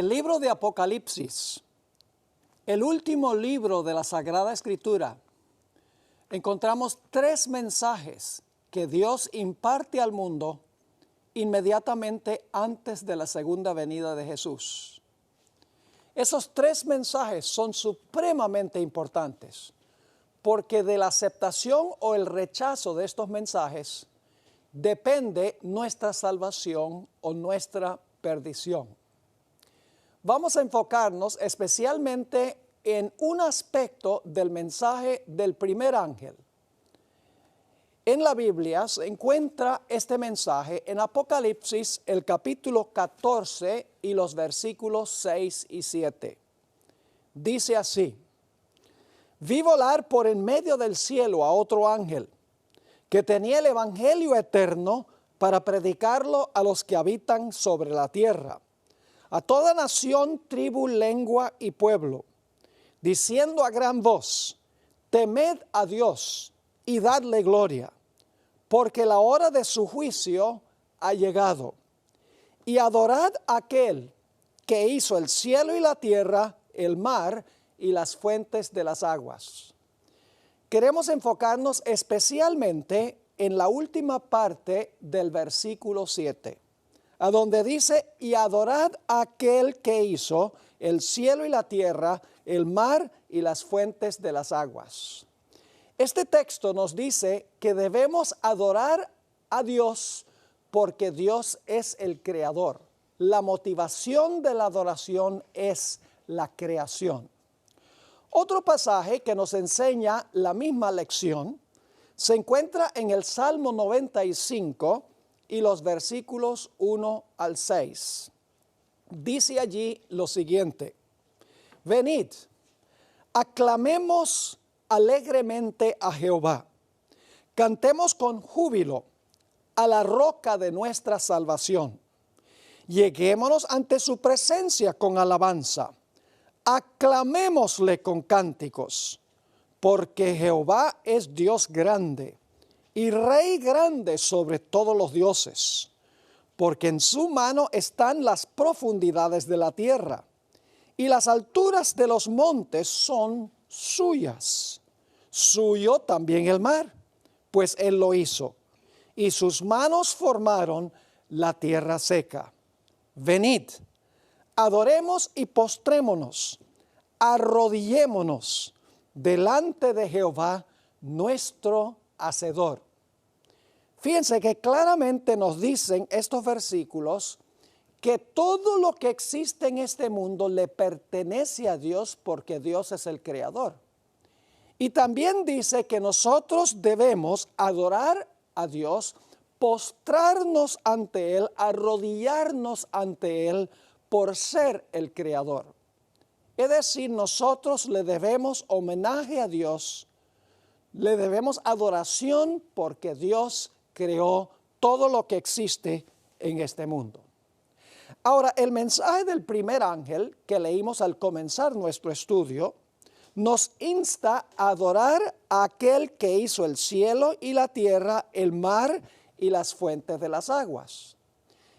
el libro de Apocalipsis, el último libro de la Sagrada Escritura, encontramos 3 mensajes que Dios imparte al mundo inmediatamente antes de la segunda venida de Jesús. Esos 3 mensajes son supremamente importantes porque de la aceptación o el rechazo de estos mensajes depende nuestra salvación o nuestra perdición. Vamos a enfocarnos especialmente en un aspecto del mensaje del primer ángel. En la Biblia se encuentra este mensaje en Apocalipsis, el capítulo 14 y los versículos 6 y 7. Dice así: vi volar por en medio del cielo a otro ángel, que tenía el evangelio eterno para predicarlo a los que habitan sobre la tierra, a toda nación, tribu, lengua y pueblo, diciendo a gran voz: temed a Dios y dadle gloria, porque la hora de su juicio ha llegado. Y adorad a aquel que hizo el cielo y la tierra, el mar y las fuentes de las aguas. Queremos enfocarnos especialmente en la última parte del versículo 7, a donde dice: y adorad a aquel que hizo el cielo y la tierra, el mar y las fuentes de las aguas. Este texto nos dice que debemos adorar a Dios porque Dios es el creador. La motivación de la adoración es la creación. Otro pasaje que nos enseña la misma lección se encuentra en el Salmo 95 y los versículos 1 al 6. Dice allí lo siguiente: venid, aclamemos alegremente a Jehová, cantemos con júbilo a la roca de nuestra salvación. Lleguémonos ante su presencia con alabanza, aclamémosle con cánticos, porque Jehová es Dios grande y Rey grande sobre todos los dioses, porque en su mano están las profundidades de la tierra, y las alturas de los montes son suyas. Suyo también el mar, pues él lo hizo, y sus manos formaron la tierra seca. Venid, adoremos y postrémonos, arrodillémonos delante de Jehová nuestro Hacedor. Fíjense que claramente nos dicen estos versículos que todo lo que existe en este mundo le pertenece a Dios porque Dios es el creador. Y también dice que nosotros debemos adorar a Dios, postrarnos ante Él, arrodillarnos ante Él por ser el creador. Es decir, nosotros le debemos homenaje a Dios, le debemos adoración porque Dios creó todo lo que existe en este mundo. Ahora, el mensaje del primer ángel que leímos al comenzar nuestro estudio nos insta a adorar a aquel que hizo el cielo y la tierra, el mar y las fuentes de las aguas.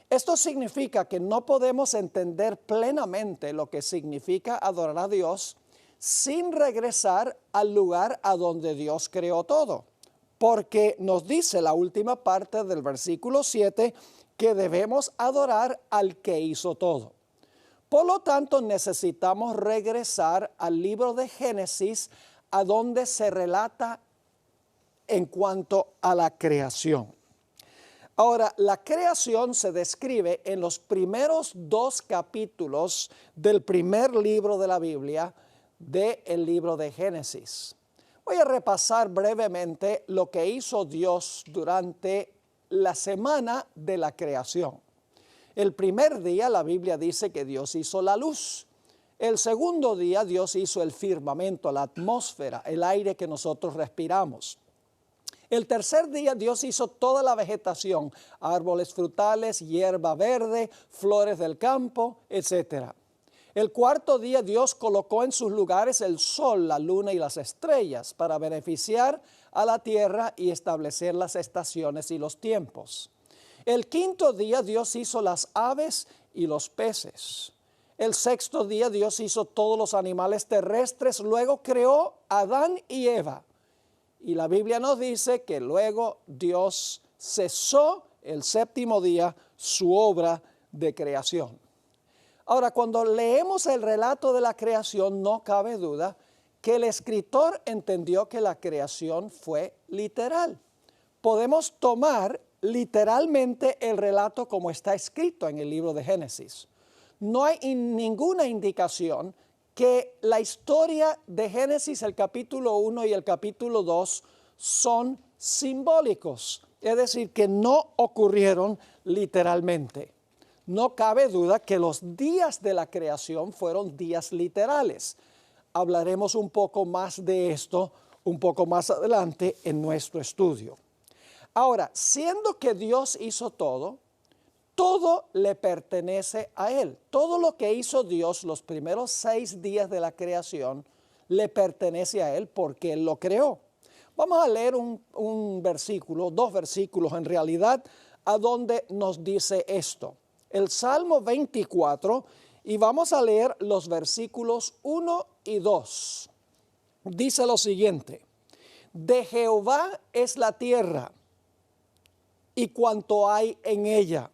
Esto significa que no podemos entender plenamente lo que significa adorar a Dios sin regresar al lugar a donde Dios creó todo, porque nos dice la última parte del versículo 7 que debemos adorar al que hizo todo. Por lo tanto, necesitamos regresar al libro de Génesis, a donde se relata en cuanto a la creación. Ahora, la creación se describe en los primeros 2 capítulos del primer libro de la Biblia, del libro de Génesis. Voy a repasar brevemente lo que hizo Dios durante la semana de la creación. El primer día la Biblia dice que Dios hizo la luz. El segundo día Dios hizo el firmamento, la atmósfera, el aire que nosotros respiramos. El tercer día Dios hizo toda la vegetación, árboles frutales, hierba verde, flores del campo, etc. El cuarto día Dios colocó en sus lugares el sol, la luna y las estrellas para beneficiar a la tierra y establecer las estaciones y los tiempos. El quinto día Dios hizo las aves y los peces. El sexto día Dios hizo todos los animales terrestres, luego creó a Adán y Eva. Y la Biblia nos dice que luego Dios cesó el séptimo día su obra de creación. Ahora, cuando leemos el relato de la creación, no cabe duda que el escritor entendió que la creación fue literal. Podemos tomar literalmente el relato como está escrito en el libro de Génesis. No hay ninguna indicación que la historia de Génesis, el capítulo 1 y el capítulo 2, son simbólicos, es decir, que no ocurrieron literalmente. No cabe duda que los días de la creación fueron días literales. Hablaremos un poco más de esto un poco más adelante en nuestro estudio. Ahora, siendo que Dios hizo todo, todo le pertenece a Él. Todo lo que hizo Dios los primeros 6 días de la creación le pertenece a Él porque Él lo creó. Vamos a leer un versículo, 2 versículos en realidad, a donde nos dice esto. El Salmo 24, y vamos a leer los versículos 1 y 2. Dice lo siguiente: de Jehová es la tierra y cuanto hay en ella,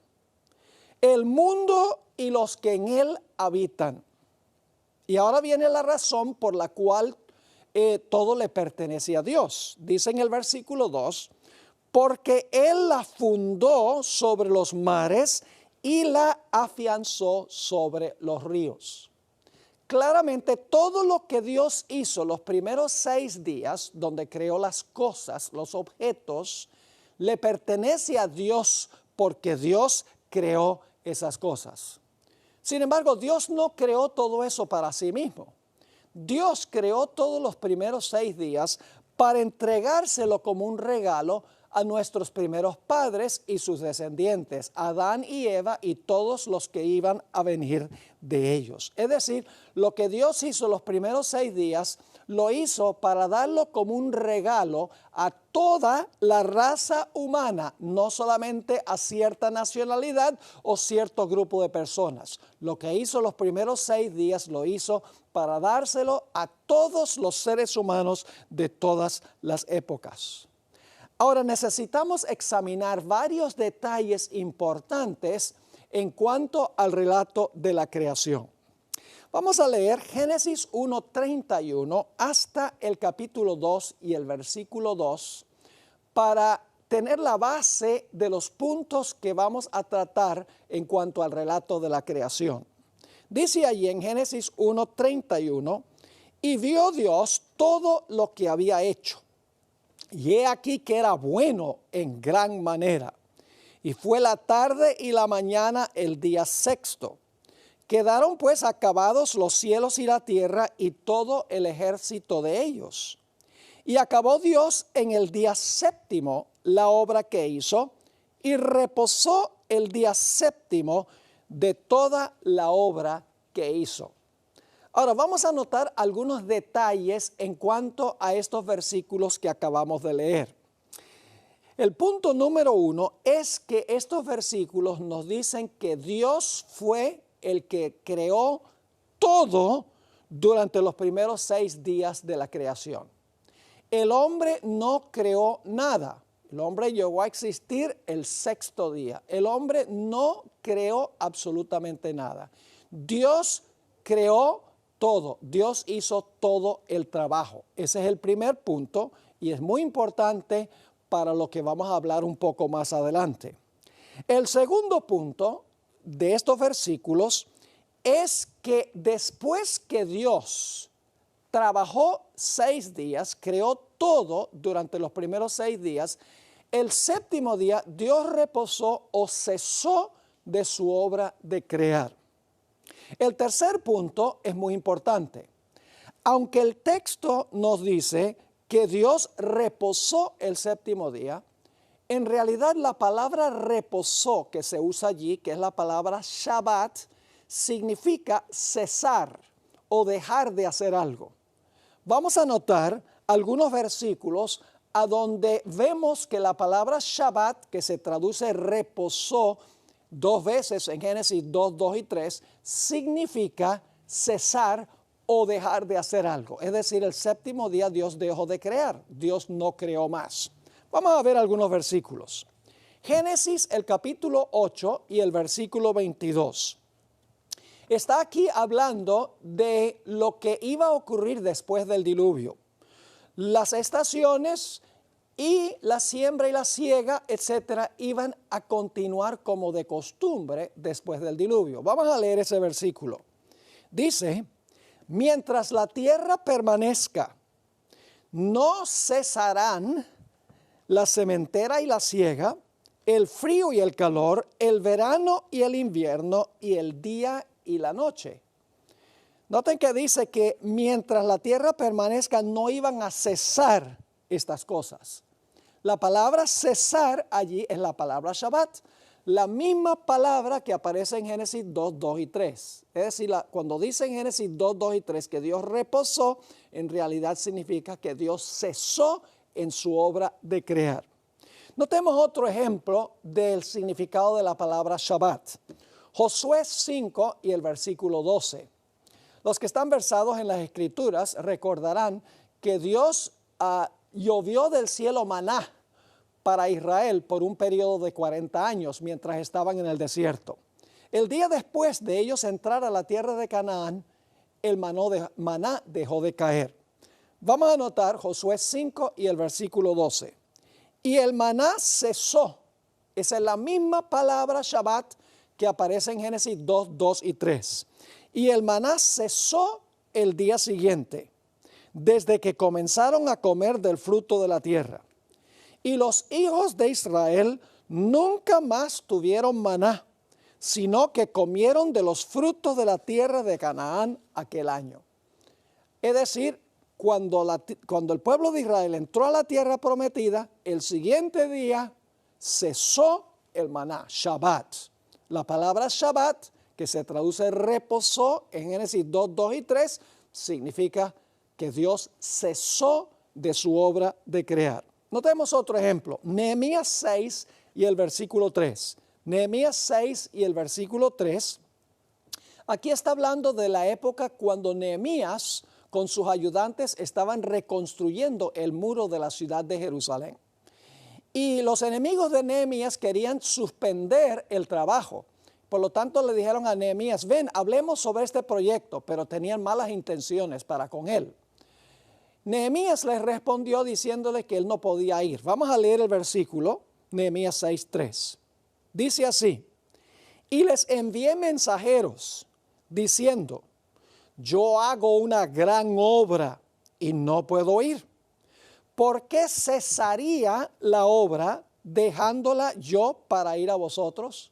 el mundo y los que en él habitan. Y ahora viene la razón por la cual todo le pertenece a Dios. Dice en el versículo 2, porque Él la fundó sobre los mares y la afianzó sobre los ríos. Claramente todo lo que Dios hizo los primeros 6 días, donde creó las cosas, los objetos, le pertenece a Dios porque Dios creó esas cosas. Sin embargo, Dios no creó todo eso para sí mismo. Dios creó todos los primeros 6 días para entregárselo como un regalo a nuestros primeros padres y sus descendientes, Adán y Eva y todos los que iban a venir de ellos. Es decir, lo que Dios hizo los primeros 6 días, lo hizo para darlo como un regalo a toda la raza humana, no solamente a cierta nacionalidad o cierto grupo de personas. Lo que hizo los primeros 6 días lo hizo para dárselo a todos los seres humanos de todas las épocas. Ahora necesitamos examinar varios detalles importantes en cuanto al relato de la creación. Vamos a leer Génesis 1:31 hasta el capítulo 2 y el versículo 2 para tener la base de los puntos que vamos a tratar en cuanto al relato de la creación. Dice allí en Génesis 1:31, y vio Dios todo lo que había hecho, y he aquí que era bueno en gran manera. Y fue la tarde y la mañana el día sexto. Quedaron pues acabados los cielos y la tierra y todo el ejército de ellos. Y acabó Dios en el día séptimo la obra que hizo, y reposó el día séptimo de toda la obra que hizo. Ahora vamos a notar algunos detalles en cuanto a estos versículos que acabamos de leer. El punto número 1 es que estos versículos nos dicen que Dios fue el que creó todo durante los primeros 6 días de la creación. El hombre no creó nada. El hombre llegó a existir el sexto día. El hombre no creó absolutamente nada. Dios creó todo. Dios hizo todo el trabajo. Ese es el primer punto y es muy importante para lo que vamos a hablar un poco más adelante. El segundo punto de estos versículos es que después que Dios trabajó 6 días, creó todo durante los primeros 6 días, el séptimo día Dios reposó o cesó de su obra de crear. El tercer punto es muy importante. Aunque el texto nos dice que Dios reposó el séptimo día, en realidad la palabra reposó que se usa allí, que es la palabra Shabbat, significa cesar o dejar de hacer algo. Vamos a notar algunos versículos a donde vemos que la palabra Shabbat, que se traduce reposó, 2 veces en Génesis 2, 2 y 3, significa cesar o dejar de hacer algo. Es decir, el séptimo día Dios dejó de crear, Dios no creó más. Vamos a ver algunos versículos. Génesis, el capítulo 8 y el versículo 22. Está aquí hablando de lo que iba a ocurrir después del diluvio. Las estaciones y la siembra y la siega, etcétera, iban a continuar como de costumbre después del diluvio. Vamos a leer ese versículo. Dice, mientras la tierra permanezca, no cesarán la sementera y la siega, el frío y el calor, el verano y el invierno, y el día y la noche. Noten que dice que mientras la tierra permanezca no iban a cesar estas cosas. La palabra cesar allí es la palabra Shabbat, la misma palabra que aparece en Génesis 2, 2 y 3. Es decir, cuando dice en Génesis 2, 2 y 3 que Dios reposó, en realidad significa que Dios cesó en su obra de crear. Notemos otro ejemplo del significado de la palabra Shabbat. Josué 5 y el versículo 12. Los que están versados en las Escrituras recordarán que Dios llovió del cielo maná para Israel por un periodo de 40 años mientras estaban en el desierto. El día después de ellos entrar a la tierra de Canaán, el maná dejó de caer. Vamos a notar Josué 5 y el versículo 12. Y el maná cesó. Esa es la misma palabra Shabbat que aparece en Génesis 2, 2 y 3. Y el maná cesó el día siguiente, desde que comenzaron a comer del fruto de la tierra. Y los hijos de Israel nunca más tuvieron maná, sino que comieron de los frutos de la tierra de Canaán aquel año. Es decir, cuando el pueblo de Israel entró a la tierra prometida, el siguiente día cesó el maná, Shabbat. La palabra Shabbat, que se traduce reposó en Génesis 2, 2 y 3, significa que Dios cesó de su obra de crear. Notemos otro ejemplo, Nehemías 6 y el versículo 3. Nehemías 6 y el versículo 3. Aquí está hablando de la época cuando Nehemías con sus ayudantes estaban reconstruyendo el muro de la ciudad de Jerusalén. Y los enemigos de Nehemías querían suspender el trabajo. Por lo tanto, le dijeron a Nehemías, ven, hablemos sobre este proyecto, pero tenían malas intenciones para con él. Nehemías les respondió diciéndole que él no podía ir. Vamos a leer el versículo, Nehemías 6:3. Dice así, y les envié mensajeros diciendo, yo hago una gran obra y no puedo ir. ¿Por qué cesaría la obra dejándola yo para ir a vosotros?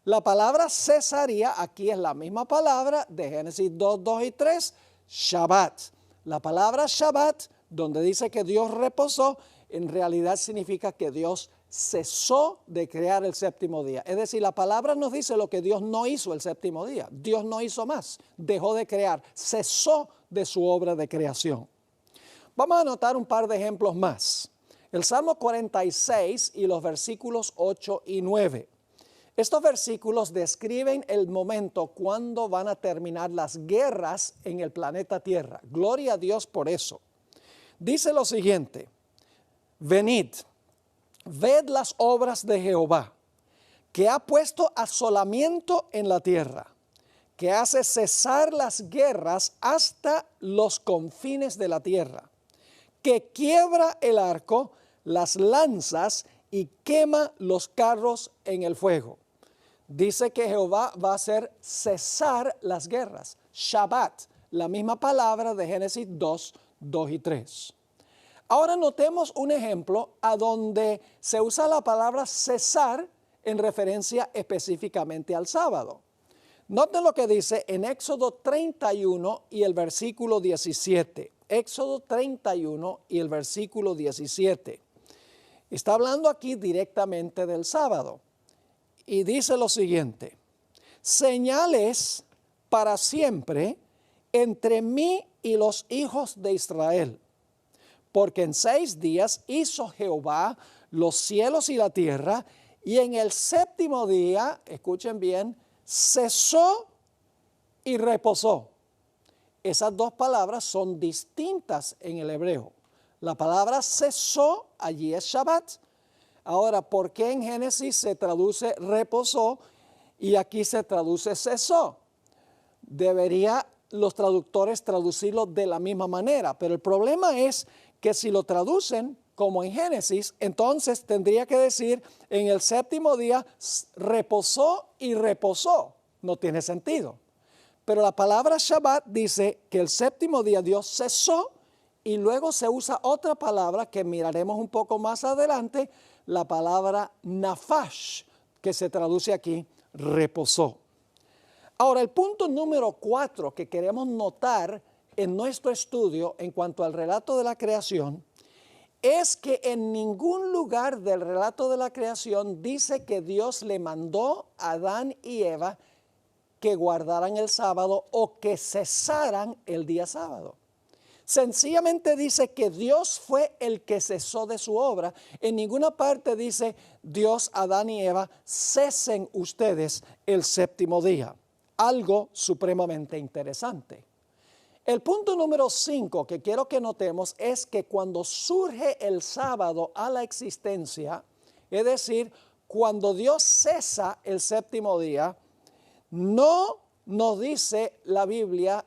La palabra cesaría aquí es la misma palabra de Génesis 2, 2 y 3, Shabbat. La palabra Shabbat, donde dice que Dios reposó, en realidad significa que Dios cesó de crear el séptimo día. Es decir, la palabra nos dice lo que Dios no hizo el séptimo día. Dios no hizo más, dejó de crear, cesó de su obra de creación. Vamos a notar un par de ejemplos más. El Salmo 46 y los versículos 8 y 9. Estos versículos describen el momento cuando van a terminar las guerras en el planeta Tierra. Gloria a Dios por eso. Dice lo siguiente, venid, ved las obras de Jehová, que ha puesto asolamiento en la tierra, que hace cesar las guerras hasta los confines de la tierra, que quiebra el arco, las lanzas y quema los carros en el fuego. Dice que Jehová va a hacer cesar las guerras. Shabbat, la misma palabra de Génesis 2, 2 y 3. Ahora notemos un ejemplo a donde se usa la palabra cesar en referencia específicamente al sábado. Noten lo que dice en Éxodo 31 y el versículo 17. Éxodo 31 y el versículo 17. Está hablando aquí directamente del sábado. Y dice lo siguiente, señales para siempre entre mí y los hijos de Israel, porque en 6 días hizo Jehová los cielos y la tierra, Y en el séptimo día, escuchen bien, cesó y reposó. Esas dos palabras son distintas en el hebreo. La palabra cesó, allí es Shabbat. Ahora, ¿por qué en Génesis se traduce reposó y aquí se traduce cesó? Debería los traductores traducirlo de la misma manera, pero el problema es que si lo traducen como en Génesis, entonces tendría que decir en el séptimo día reposó y reposó. No tiene sentido. Pero la palabra Shabbat dice que el séptimo día Dios cesó y luego se usa otra palabra que miraremos un poco más adelante, la palabra nafash, que se traduce aquí, reposó. Ahora, el punto número 4 que queremos notar en nuestro estudio en cuanto al relato de la creación es que en ningún lugar del relato de la creación dice que Dios le mandó a Adán y Eva que guardaran el sábado o que cesaran el día sábado. Sencillamente dice que Dios fue el que cesó de su obra. En ninguna parte dice Dios, Adán y Eva, cesen ustedes el séptimo día. Algo supremamente interesante. El punto número 5 que quiero que notemos es que cuando surge el sábado a la existencia, es decir, cuando Dios cesa el séptimo día, no nos dice la Biblia,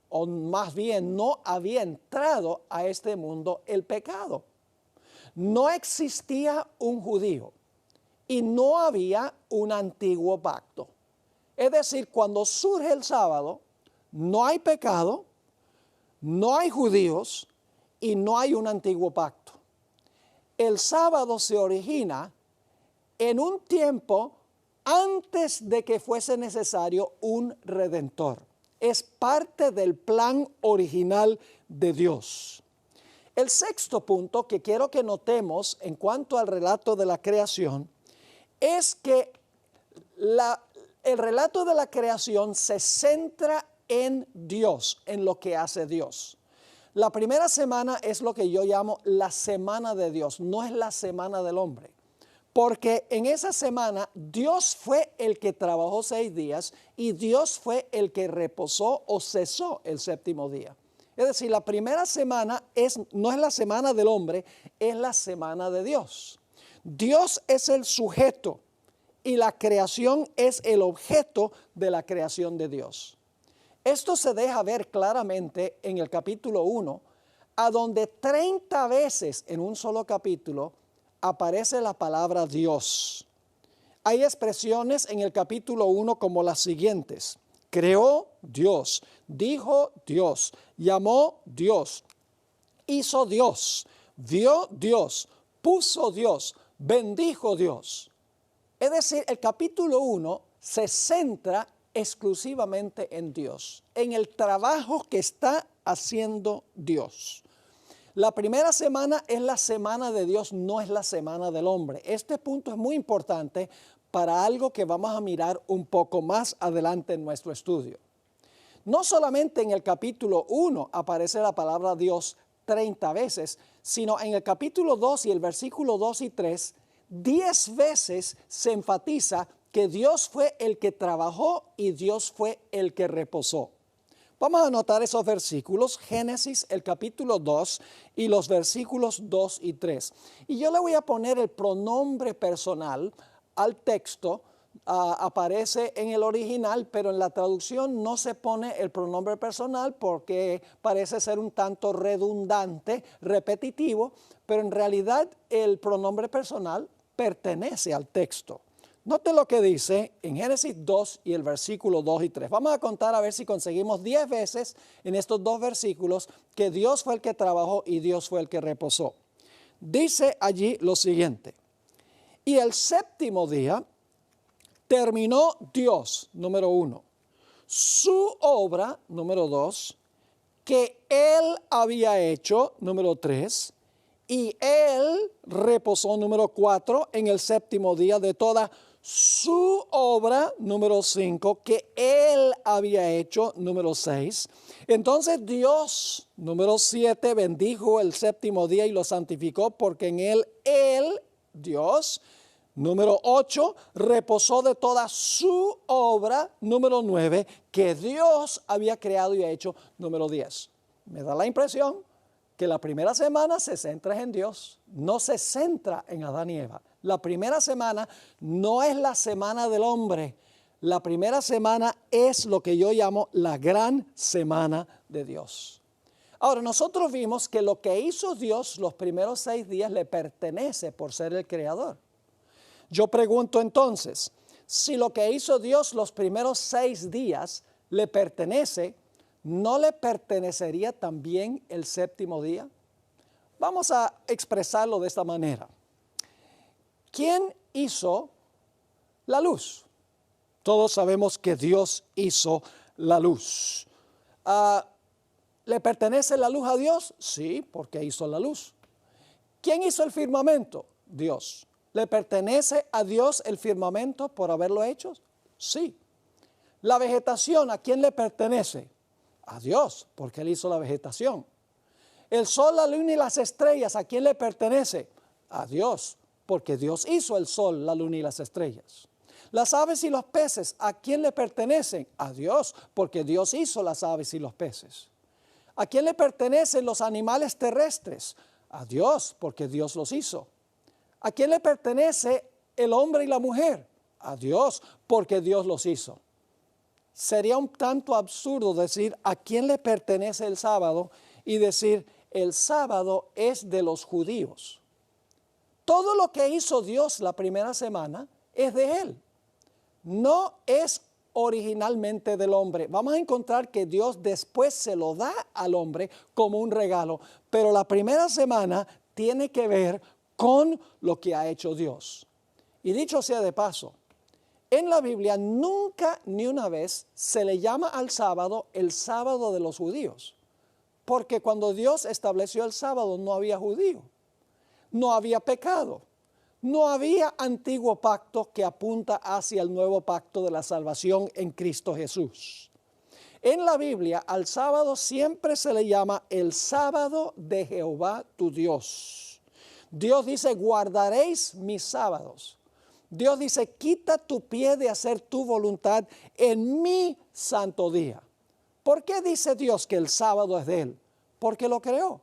o más bien no había entrado a este mundo el pecado. No existía un judío y no había un antiguo pacto. Es decir, cuando surge el sábado, no hay pecado, no hay judíos y no hay un antiguo pacto. El sábado se origina en un tiempo antes de que fuese necesario un redentor. Es parte del plan original de Dios. El sexto punto que quiero que notemos en cuanto al relato de la creación es que el relato de la creación se centra en Dios, en lo que hace Dios. La primera semana es lo que yo llamo la semana de Dios, no es la semana del hombre. Porque en esa semana Dios fue el que trabajó 6 días y Dios fue el que reposó o cesó el séptimo día. Es decir, la primera semana no es la semana del hombre, es la semana de Dios. Dios es el sujeto y la creación es el objeto de la creación de Dios. Esto se deja ver claramente en el capítulo 1, a donde 30 veces en un solo capítulo aparece la palabra Dios. Hay expresiones en el capítulo 1 como las siguientes: creó Dios, dijo Dios, llamó Dios, hizo Dios, dio Dios, puso Dios, bendijo Dios. Es decir, el capítulo 1 se centra exclusivamente en Dios, en el trabajo que está haciendo Dios. La primera semana es la semana de Dios, no es la semana del hombre. Este punto es muy importante para algo que vamos a mirar un poco más adelante en nuestro estudio. No solamente en el capítulo 1 aparece la palabra Dios 30 veces, sino en el capítulo 2 y el versículo 2 y 3, 10 veces se enfatiza que Dios fue el que trabajó y Dios fue el que reposó. Vamos a anotar esos versículos, Génesis, el capítulo 2 y los versículos 2 y 3. Y yo le voy a poner el pronombre personal al texto. Aparece en el original, pero en la traducción no se pone el pronombre personal porque parece ser un tanto redundante, repetitivo, pero en realidad el pronombre personal pertenece al texto. Note lo que dice en Génesis 2 y el versículo 2 y 3. Vamos a contar a ver si conseguimos 10 veces en estos dos versículos que Dios fue el que trabajó y Dios fue el que reposó. Dice allí lo siguiente: y el séptimo día terminó Dios, número 1, su obra, número 2, que Él había hecho, número 3, y Él reposó, número 4, en el séptimo día de toda su obra, número 5, que Él había hecho, número 6. Entonces Dios, número 7, bendijo el séptimo día y lo santificó porque en Él, Dios, Número 8, reposó de toda su obra. Número 9, que Dios había creado y hecho. Número 10. Me da la impresión que la primera semana se centra en Dios, no se centra en Adán y Eva. La primera semana no es la semana del hombre. La primera semana es lo que yo llamo la gran semana de Dios. Ahora, nosotros vimos que lo que hizo Dios los primeros 6 días le pertenece por ser el creador. Yo pregunto entonces, si lo que hizo Dios los primeros 6 días le pertenece, ¿no le pertenecería también el séptimo día? Vamos a expresarlo de esta manera. ¿Quién hizo la luz? Todos sabemos que Dios hizo la luz. ¿Le pertenece la luz a Dios? Sí, porque hizo la luz. ¿Quién hizo el firmamento? Dios. ¿Le pertenece a Dios el firmamento por haberlo hecho? Sí. ¿La vegetación a quién le pertenece? A Dios, porque Él hizo la vegetación. ¿El sol, la luna y las estrellas a quién le pertenece? A Dios, porque Dios hizo el sol, la luna y las estrellas. Las aves y los peces, ¿a quién le pertenecen? A Dios, porque Dios hizo las aves y los peces. ¿A quién le pertenecen los animales terrestres? A Dios, porque Dios los hizo. ¿A quién le pertenece el hombre y la mujer? A Dios, porque Dios los hizo. Sería un tanto absurdo decir a quién le pertenece el sábado y decir el sábado es de los judíos. Todo lo que hizo Dios la primera semana es de Él. No es originalmente del hombre. Vamos a encontrar que Dios después se lo da al hombre como un regalo, pero la primera semana tiene que ver con lo que ha hecho Dios. Y dicho sea de paso, en la Biblia nunca ni una vez se le llama al sábado el sábado de los judíos, porque cuando Dios estableció el sábado no había judío, no había pecado, no había antiguo pacto que apunta hacia el nuevo pacto de la salvación en Cristo Jesús. En la Biblia al sábado siempre se le llama el sábado de Jehová tu Dios. Dios dice, guardaréis mis sábados. Dios dice, quita tu pie de hacer tu voluntad en mi santo día. ¿Por qué dice Dios que el sábado es de Él? Porque lo creó.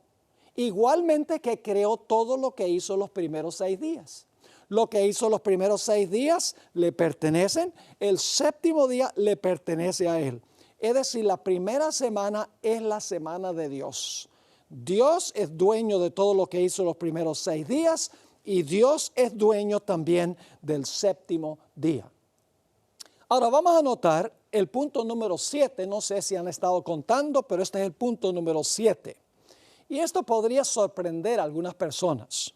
Igualmente que creó todo lo que hizo los primeros 6 días. Lo que hizo los primeros 6 días le pertenecen, el séptimo día le pertenece a Él. Es decir, la primera semana es la semana de Dios. Dios es dueño de todo lo que hizo los primeros 6 días y Dios es dueño también del séptimo día. Ahora vamos a notar el punto número 7. No sé si han estado contando, pero este es el punto número 7. Y esto podría sorprender a algunas personas.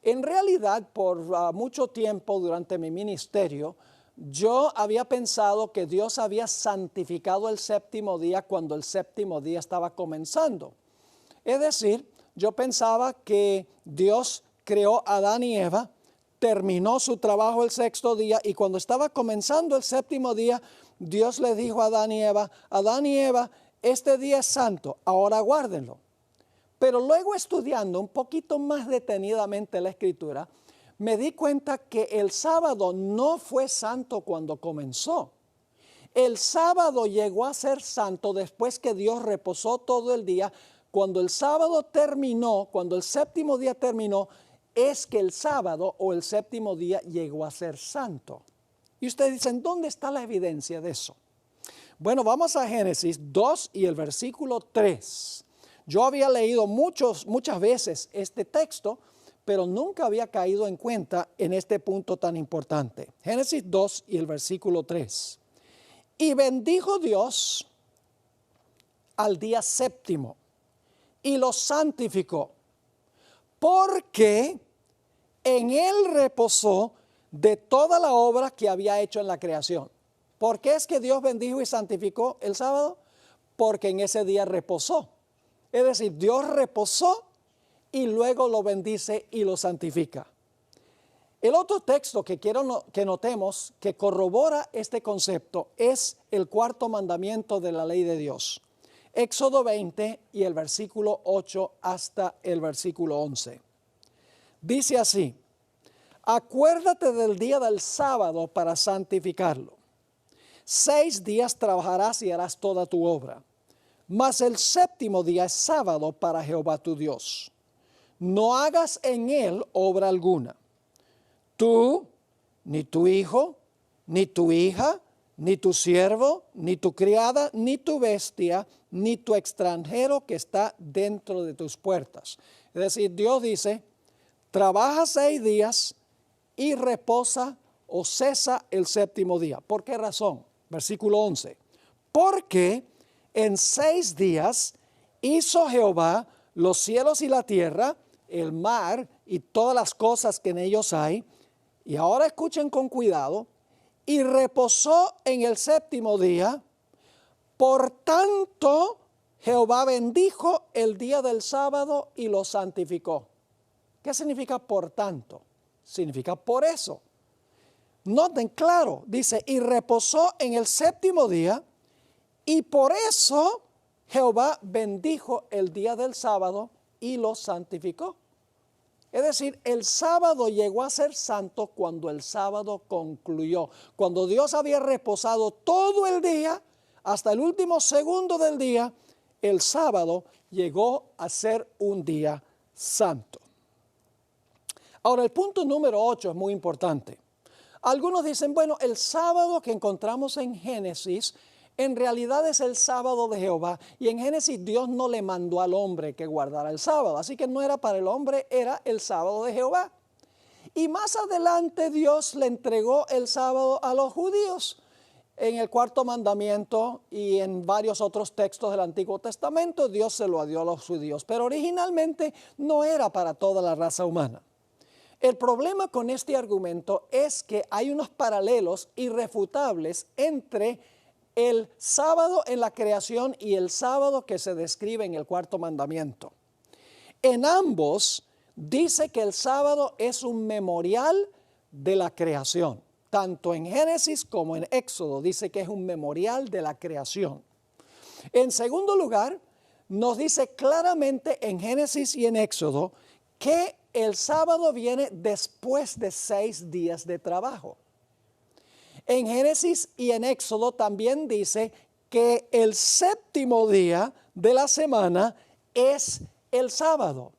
En realidad, por mucho tiempo durante mi ministerio, yo había pensado que Dios había santificado el séptimo día cuando el séptimo día estaba comenzando. Es decir, yo pensaba que Dios creó a Adán y Eva, terminó su trabajo el sexto día y cuando estaba comenzando el séptimo día, Dios le dijo a Adán y Eva, este día es santo, ahora guárdenlo. Pero luego estudiando un poquito más detenidamente la Escritura, me di cuenta que el sábado no fue santo cuando comenzó. El sábado llegó a ser santo después que Dios reposó todo el día. Cuando el sábado terminó, cuando el séptimo día terminó, es que el sábado o el séptimo día llegó a ser santo. Y ustedes dicen, ¿dónde está la evidencia de eso? Bueno, vamos a Génesis 2 y el versículo 3. Yo había leído muchas veces este texto, pero nunca había caído en cuenta en este punto tan importante. Génesis 2 y el versículo 3. Y bendijo Dios al día séptimo y lo santificó, porque en él reposó de toda la obra que había hecho en la creación. ¿Por qué es que Dios bendijo y santificó el sábado? Porque en ese día reposó. Es decir, Dios reposó y luego lo bendice y lo santifica. El otro texto que quiero que notemos que corrobora este concepto es el cuarto mandamiento de la ley de Dios. Éxodo 20 y el versículo 8 hasta el versículo 11. Dice así: Acuérdate del día del sábado para santificarlo. 6 días trabajarás y harás toda tu obra, mas el séptimo día es sábado para Jehová tu Dios. No hagas en él obra alguna. Tú, ni tu hijo, ni tu hija, ni tu siervo, ni tu criada, ni tu bestia, ni tu extranjero que está dentro de tus puertas. Es decir, Dios dice, trabaja 6 días y reposa o cesa el séptimo día. ¿Por qué razón? Versículo 11. Porque en 6 días hizo Jehová los cielos y la tierra, el mar y todas las cosas que en ellos hay. Y ahora escuchen con cuidado. Y reposó en el séptimo día. Por tanto, Jehová bendijo el día del sábado y lo santificó. ¿Qué significa por tanto? Significa por eso. Noten claro, dice, y reposó en el séptimo día, y por eso Jehová bendijo el día del sábado y lo santificó. Es decir, el sábado llegó a ser santo cuando el sábado concluyó. Cuando Dios había reposado todo el día, hasta el último segundo del día, el sábado llegó a ser un día santo. Ahora, el punto número 8 es muy importante. Algunos dicen, bueno, el sábado que encontramos en Génesis, en realidad es el sábado de Jehová. Y en Génesis Dios no le mandó al hombre que guardara el sábado. Así que no era para el hombre, era el sábado de Jehová. Y más adelante Dios le entregó el sábado a los judíos. En el cuarto mandamiento y en varios otros textos del Antiguo Testamento, Dios se lo dio a los judíos. Pero originalmente no era para toda la raza humana. El problema con este argumento es que hay unos paralelos irrefutables entre el sábado en la creación y el sábado que se describe en el cuarto mandamiento. En ambos dice que el sábado es un memorial de la creación. Tanto en Génesis como en Éxodo dice que es un memorial de la creación. En segundo lugar, nos dice claramente en Génesis y en Éxodo que el sábado viene después de 6 días de trabajo. En Génesis y en Éxodo también dice que el séptimo día de la semana es el sábado.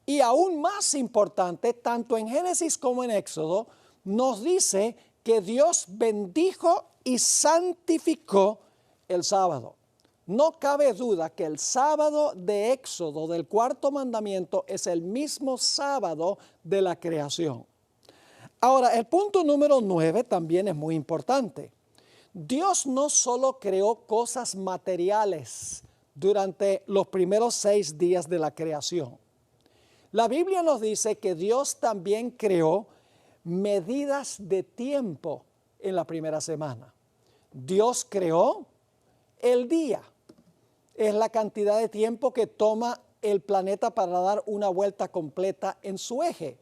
Y aún más importante, tanto en Génesis como en Éxodo, nos dice que Dios bendijo y santificó el sábado. No cabe duda que el sábado de Éxodo del cuarto mandamiento es el mismo sábado de la creación. Ahora, el punto número 9 también es muy importante. Dios no solo creó cosas materiales durante los primeros 6 días de la creación. La Biblia nos dice que Dios también creó medidas de tiempo en la primera semana. Dios creó el día. Es la cantidad de tiempo que toma el planeta para dar una vuelta completa en su eje.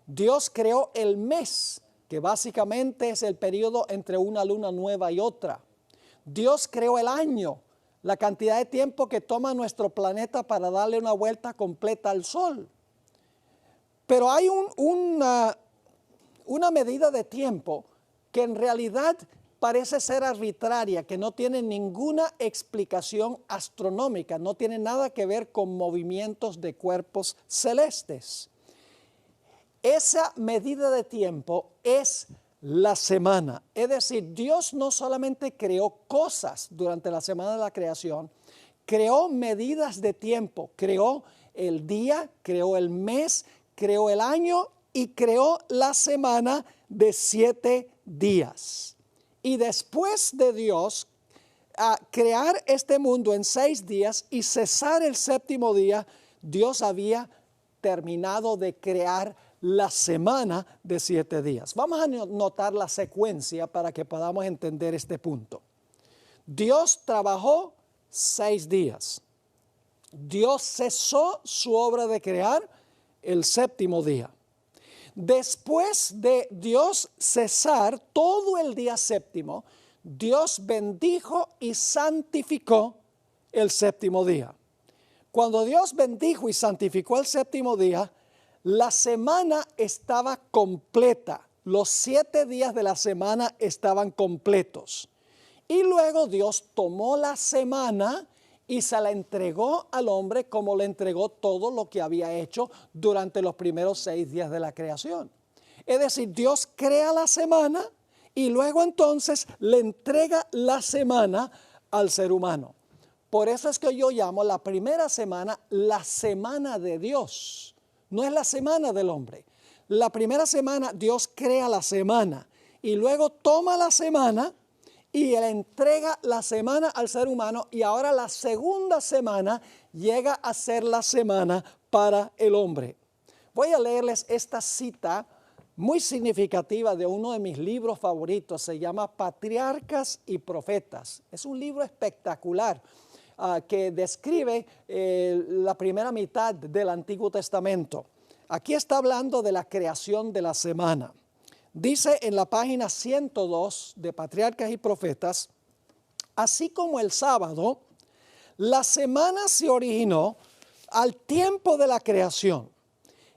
Dios creó el mes, que básicamente es el periodo entre una luna nueva y otra. Dios creó el año, la cantidad de tiempo que toma nuestro planeta para darle una vuelta completa al Sol. Pero hay una medida de tiempo que en realidad parece ser arbitraria, que no tiene ninguna explicación astronómica, no tiene nada que ver con movimientos de cuerpos celestes. Esa medida de tiempo es la semana. Es decir, Dios no solamente creó cosas durante la semana de la creación, creó medidas de tiempo, creó el día, creó el mes, creó el año y creó la semana de 7 días. Y después de Dios crear este mundo en 6 días y cesar el séptimo día, Dios había terminado de crear la semana de 7 días. Vamos a notar la secuencia para que podamos entender este punto. Dios trabajó 6 días. Dios cesó su obra de crear el séptimo día. Después de Dios cesar todo el día séptimo, Dios bendijo y santificó el séptimo día. Cuando Dios bendijo y santificó el séptimo día, La semana estaba completa. Los 7 días de la semana estaban completos. Y luego Dios tomó la semana y se la entregó al hombre como le entregó todo lo que había hecho durante los primeros 6 días de la creación. Es decir, Dios crea la semana y luego entonces le entrega la semana al ser humano. Por eso es que yo llamo la primera semana la semana de Dios. No es la semana del hombre. La primera semana Dios crea la semana y luego toma la semana y le entrega la semana al ser humano y ahora la segunda semana llega a ser la semana para el hombre. Voy a leerles esta cita muy significativa de uno de mis libros favoritos. Se llama Patriarcas y Profetas. Es un libro espectacular que describe la primera mitad del Antiguo Testamento. Aquí está hablando de la creación de la semana. Dice en la página 102 de Patriarcas y Profetas, así como el sábado, la semana se originó al tiempo de la creación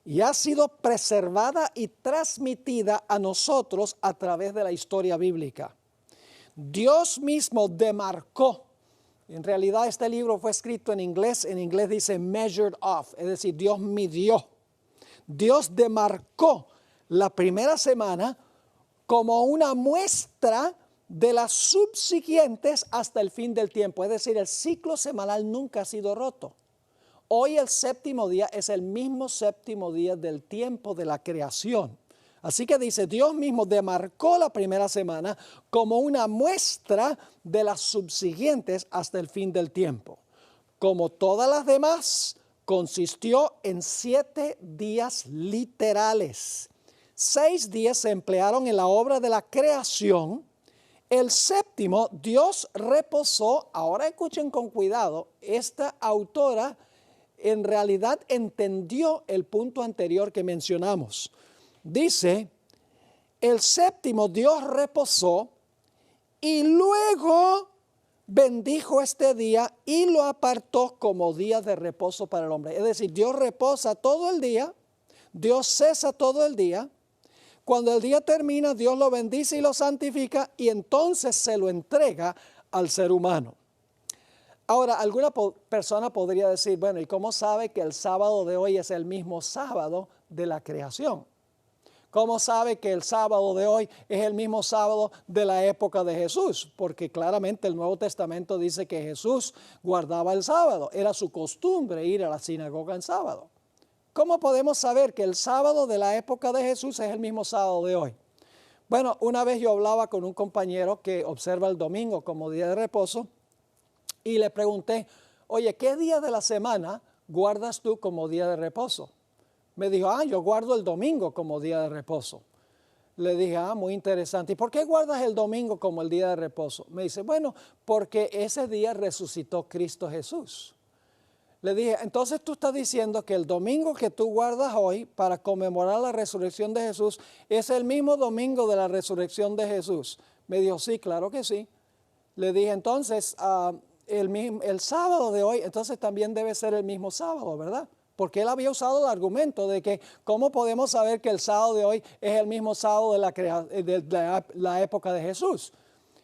y ha sido preservada y transmitida a nosotros a través de la historia bíblica. Dios mismo demarcó, en realidad este libro fue escrito en inglés dice measured off, es decir, Dios midió. Dios demarcó la primera semana como una muestra de las subsiguientes hasta el fin del tiempo. Es decir, el ciclo semanal nunca ha sido roto. Hoy el séptimo día es el mismo séptimo día del tiempo de la creación. Así que dice, Dios mismo demarcó la primera semana como una muestra de las subsiguientes hasta el fin del tiempo. Como todas las demás, consistió en 7 días literales. 6 días se emplearon en la obra de la creación. El séptimo, Dios reposó. Ahora escuchen con cuidado, esta autora en realidad entendió el punto anterior que mencionamos. Dice, el séptimo Dios reposó y luego bendijo este día y lo apartó como día de reposo para el hombre. Es decir, Dios reposa todo el día, Dios cesa todo el día. Cuando el día termina, Dios lo bendice y lo santifica y entonces se lo entrega al ser humano. Ahora, alguna persona podría decir, bueno, ¿y cómo sabe que el sábado de hoy es el mismo sábado de la creación? ¿Cómo sabe que el sábado de hoy es el mismo sábado de la época de Jesús? Porque claramente el Nuevo Testamento dice que Jesús guardaba el sábado. Era su costumbre ir a la sinagoga en sábado. ¿Cómo podemos saber que el sábado de la época de Jesús es el mismo sábado de hoy? Bueno, una vez yo hablaba con un compañero que observa el domingo como día de reposo y le pregunté, oye, ¿qué día de la semana guardas tú como día de reposo? Me dijo, yo guardo el domingo como día de reposo. Le dije, muy interesante. ¿Y por qué guardas el domingo como el día de reposo? Me dice, bueno, porque ese día resucitó Cristo Jesús. Le dije, entonces tú estás diciendo que el domingo que tú guardas hoy para conmemorar la resurrección de Jesús es el mismo domingo de la resurrección de Jesús. Me dijo, sí, claro que sí. Le dije, entonces, el sábado de hoy, entonces también debe ser el mismo sábado, ¿verdad? Porque él había usado el argumento de que ¿cómo podemos saber que el sábado de hoy es el mismo sábado de la época de Jesús?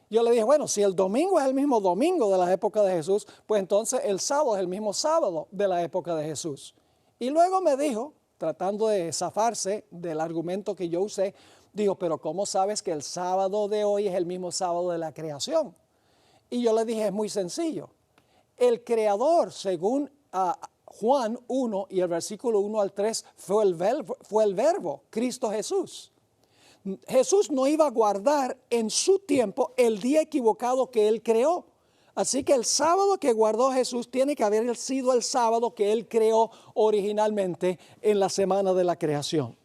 Yo le dije, bueno, si el domingo es el mismo domingo de la época de Jesús, pues entonces el sábado es el mismo sábado de la época de Jesús. Y luego me dijo, tratando de zafarse del argumento que yo usé, dijo, pero ¿cómo sabes que el sábado de hoy es el mismo sábado de la creación? Y yo le dije, es muy sencillo. El creador, según Juan 1 y el versículo 1 al 3, fue el verbo, Cristo Jesús. Jesús no iba a guardar en su tiempo el día equivocado que Él creó. Así que el sábado que guardó Jesús tiene que haber sido el sábado que Él creó originalmente en la semana de la creación.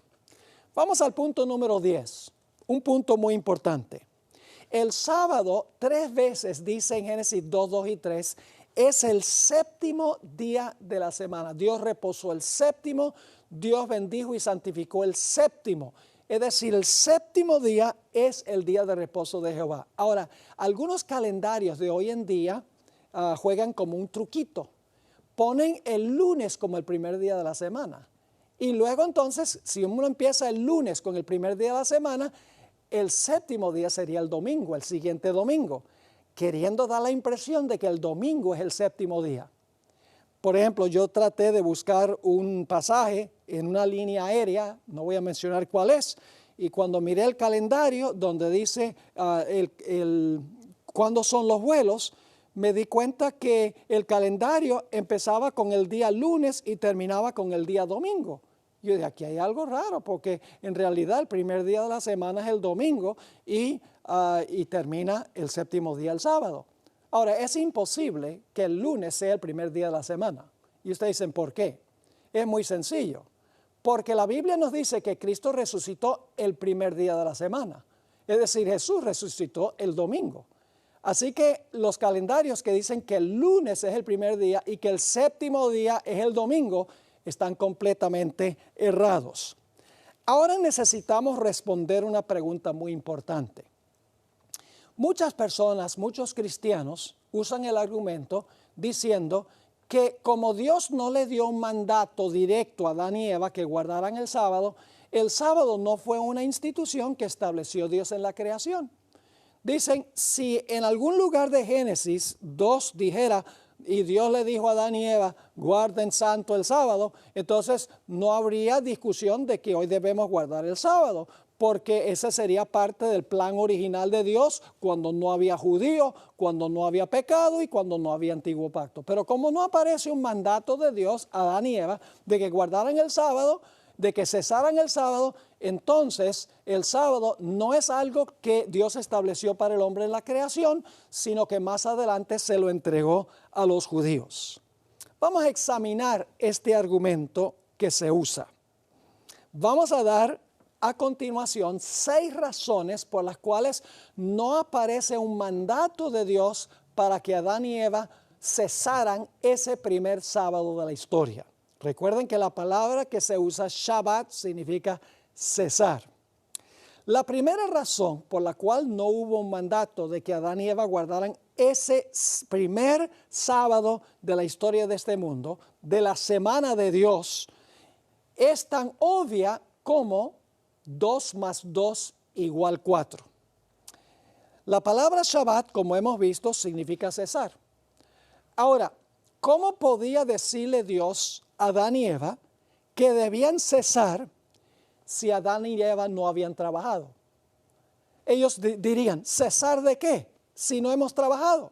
Vamos al punto número 10, un punto muy importante. El sábado 3 veces dice en Génesis 2, 2 y 3, es el séptimo día de la semana. Dios reposó el séptimo, Dios bendijo y santificó el séptimo. Es decir, el séptimo día es el día de reposo de Jehová. Ahora, algunos calendarios de hoy en día juegan como un truquito. Ponen el lunes como el primer día de la semana Y luego entonces, si uno empieza el lunes con el primer día de la semana, el séptimo día sería el domingo, el siguiente domingo, queriendo dar la impresión de que el domingo es el séptimo día. Por ejemplo, yo traté de buscar un pasaje en una línea aérea, no voy a mencionar cuál es, y cuando miré el calendario donde dice cuándo son los vuelos, me di cuenta que el calendario empezaba con el día lunes y terminaba con el día domingo. Yo dije, aquí hay algo raro, porque en realidad el primer día de la semana es el domingo y termina el séptimo día el sábado. Ahora, es imposible que el lunes sea el primer día de la semana. Y ustedes dicen, ¿por qué? Es muy sencillo. Porque la Biblia nos dice que Cristo resucitó el primer día de la semana. Es decir, Jesús resucitó el domingo. Así que los calendarios que dicen que el lunes es el primer día y que el séptimo día es el domingo, están completamente errados. Ahora necesitamos responder una pregunta muy importante. Muchas personas, muchos cristianos, usan el argumento diciendo que como Dios no le dio un mandato directo a Adán y Eva que guardaran el sábado no fue una institución que estableció Dios en la creación. Dicen, si en algún lugar de Génesis 2 dijera, y Dios le dijo a Adán y Eva, guarden santo el sábado, entonces no habría discusión de que hoy debemos guardar el sábado, porque ese sería parte del plan original de Dios cuando no había judío, cuando no había pecado y cuando no había antiguo pacto. Pero como no aparece un mandato de Dios a Adán y Eva de que guardaran el sábado, de que cesaran el sábado, entonces el sábado no es algo que Dios estableció para el hombre en la creación, sino que más adelante se lo entregó a los judíos. Vamos a examinar este argumento que se usa. Vamos a dar a continuación 6 razones por las cuales no aparece un mandato de Dios para que Adán y Eva cesaran ese primer sábado de la historia. Recuerden que la palabra que se usa, Shabbat, significa cesar. La primera razón por la cual no hubo un mandato de que Adán y Eva guardaran ese primer sábado de la historia de este mundo, de la semana de Dios, es tan obvia como 2 más 2 igual 4. La palabra Shabbat, como hemos visto, significa cesar. Ahora, ¿cómo podía decirle Dios a Adán y Eva que debían cesar si Adán y Eva no habían trabajado? Ellos dirían, ¿cesar de qué? Si no hemos trabajado.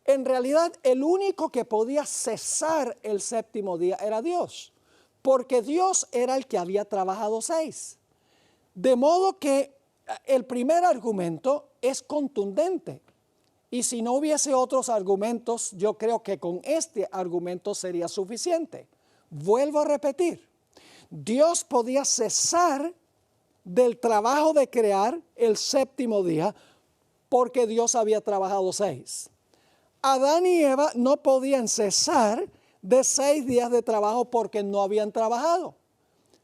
En realidad, el único que podía cesar el séptimo día era Dios, porque Dios era el que había trabajado 6. De modo que el primer argumento es contundente. Y si no hubiese otros argumentos, yo creo que con este argumento sería suficiente. Vuelvo a repetir, Dios podía cesar del trabajo de crear el séptimo día porque Dios había trabajado 6. Adán y Eva no podían cesar de 6 días de trabajo porque no habían trabajado.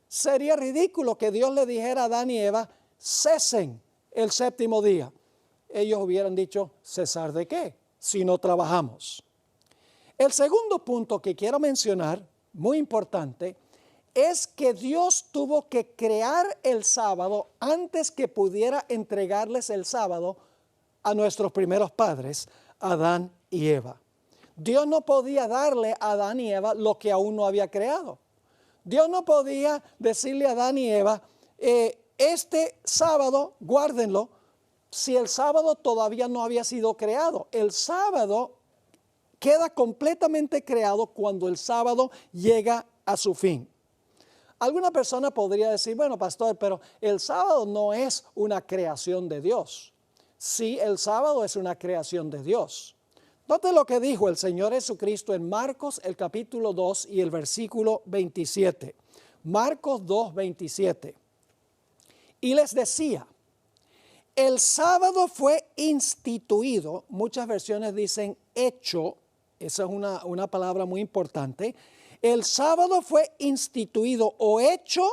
Sería ridículo que Dios le dijera a Adán y Eva, cesen el séptimo día. Ellos hubieran dicho, ¿cesar de qué? Si no trabajamos. El segundo punto que quiero mencionar, muy importante, es que Dios tuvo que crear el sábado antes que pudiera entregarles el sábado a nuestros primeros padres, Adán y Eva. Dios no podía darle a Adán y Eva lo que aún no había creado. Dios no podía decirle a Adán y Eva, este sábado guárdenlo, si el sábado todavía no había sido creado. El sábado queda completamente creado cuando el sábado llega a su fin. Alguna persona podría decir, bueno, pastor, pero el sábado no es una creación de Dios. Sí, el sábado es una creación de Dios. Note lo que dijo el Señor Jesucristo en Marcos, el capítulo 2 y el versículo 27. Marcos 2, 27. Y les decía, el sábado fue instituido, muchas versiones dicen hecho, esa es una palabra muy importante. El sábado fue instituido o hecho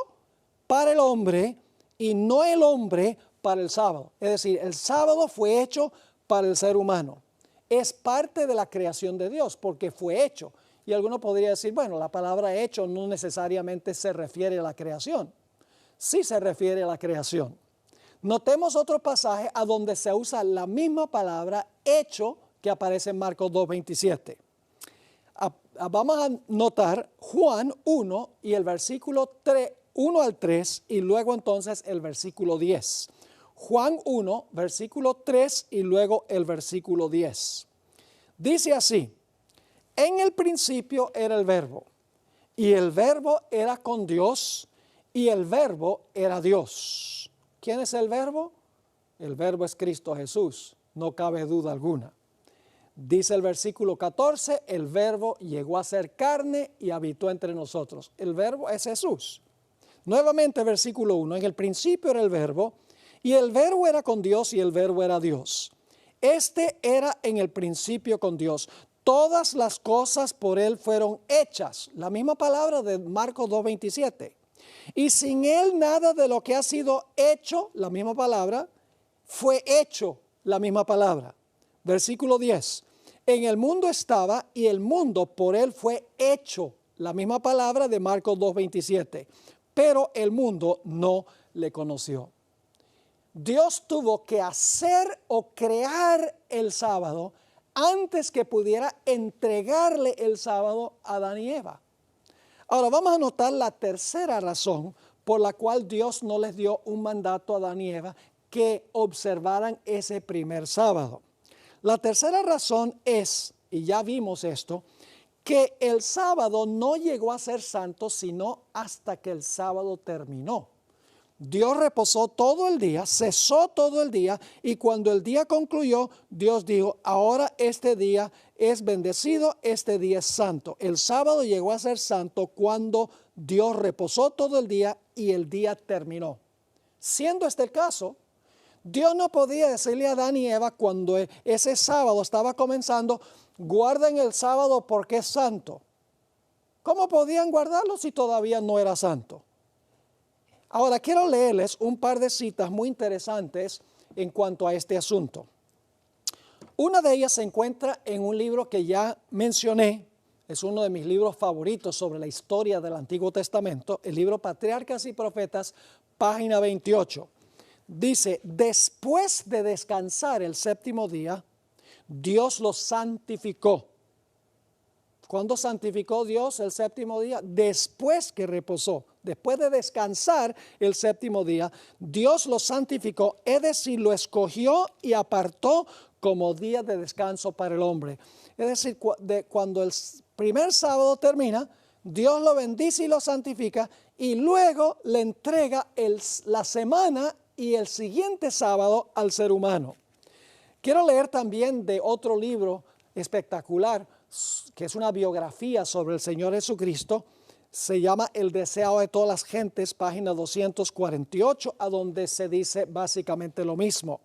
para el hombre y no el hombre para el sábado. Es decir, el sábado fue hecho para el ser humano. Es parte de la creación de Dios porque fue hecho. Y alguno podría decir, bueno, la palabra hecho no necesariamente se refiere a la creación. Sí se refiere a la creación. Notemos otro pasaje a donde se usa la misma palabra hecho que aparece en Marcos 2:27. Vamos a notar Juan 1 y el versículo 1 al 3 y luego entonces el versículo 10. Juan 1, versículo 3 y luego el versículo 10. Dice así: en el principio era el verbo, y el verbo era con Dios, y el verbo era Dios. ¿Quién es el verbo? El verbo es Cristo Jesús, no cabe duda alguna. Dice el versículo 14, el verbo llegó a ser carne y habitó entre nosotros. El verbo es Jesús. Nuevamente versículo 1, en el principio era el verbo, y el verbo era con Dios y el verbo era Dios. Este era en el principio con Dios. Todas las cosas por él fueron hechas. La misma palabra de Marcos 2:27. Y sin él nada de lo que ha sido hecho, la misma palabra, fue hecho, la misma palabra. Versículo 10. En el mundo estaba y el mundo por él fue hecho, la misma palabra de Marcos 2:27. Pero el mundo no le conoció. Dios tuvo que hacer o crear el sábado antes que pudiera entregarle el sábado a Adán y Eva. Ahora vamos a notar la tercera razón por la cual Dios no les dio un mandato a Adán y Eva que observaran ese primer sábado. La tercera razón es, y ya vimos esto, que el sábado no llegó a ser santo sino hasta que el sábado terminó. Dios reposó todo el día, cesó todo el día, y cuando el día concluyó, Dios dijo, ahora este día es bendecido, este día es santo. El sábado llegó a ser santo cuando Dios reposó todo el día y el día terminó. Siendo este el caso, Dios no podía decirle a Adán y Eva cuando ese sábado estaba comenzando, guarden el sábado porque es santo. ¿Cómo podían guardarlo si todavía no era santo? Ahora quiero leerles un par de citas muy interesantes en cuanto a este asunto. Una de ellas se encuentra en un libro que ya mencioné, es uno de mis libros favoritos sobre la historia del Antiguo Testamento, el libro Patriarcas y Profetas, página 28. Dice, después de descansar el séptimo día, Dios lo santificó. ¿Cuándo santificó Dios el séptimo día? Después que reposó. Después de descansar el séptimo día, Dios lo santificó, es decir, lo escogió y apartó como día de descanso para el hombre. Es decir, cuando el primer sábado termina, Dios lo bendice y lo santifica y luego le entrega la semana y el siguiente sábado al ser humano. Quiero leer también de otro libro espectacular, que es una biografía sobre el Señor Jesucristo. Se llama El deseado de todas las gentes, página 248, a donde se dice básicamente lo mismo.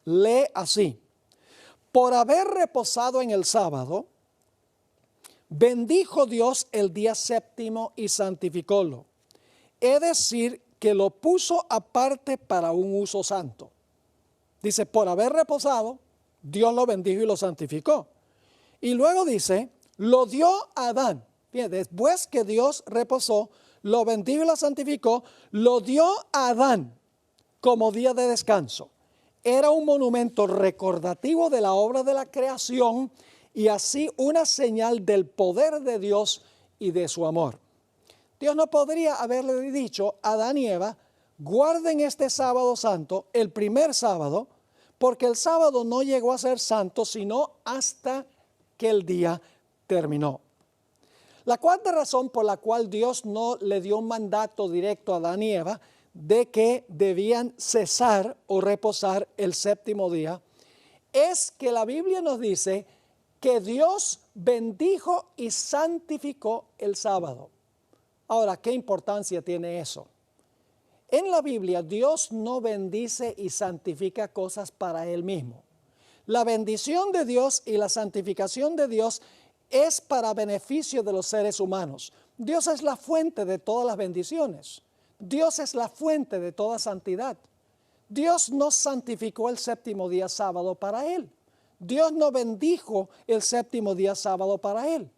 Lee así: por haber reposado en el sábado, bendijo Dios el día séptimo y santificólo. Es decir, que lo puso aparte para un uso santo. Dice, por haber reposado, Dios lo bendijo y lo santificó. Y luego dice, lo dio a Adán. Bien, después que Dios reposó, lo bendijo y lo santificó, lo dio a Adán como día de descanso. Era un monumento recordativo de la obra de la creación y así una señal del poder de Dios y de su amor. Dios no podría haberle dicho a Adán y Eva, guarden este sábado santo, el primer sábado, porque el sábado no llegó a ser santo sino hasta que el día terminó. La cuarta razón por la cual Dios no le dio un mandato directo a Adán y Eva de que debían cesar o reposar el séptimo día es que la Biblia nos dice que Dios bendijo y santificó el sábado. Ahora, ¿qué importancia tiene eso? En la Biblia Dios no bendice y santifica cosas para Él mismo. La bendición de Dios y la santificación de Dios es para beneficio de los seres humanos. Dios es la fuente de todas las bendiciones. Dios es la fuente de toda santidad. Dios no santificó el séptimo día sábado para Él. Dios no bendijo el séptimo día sábado para Él.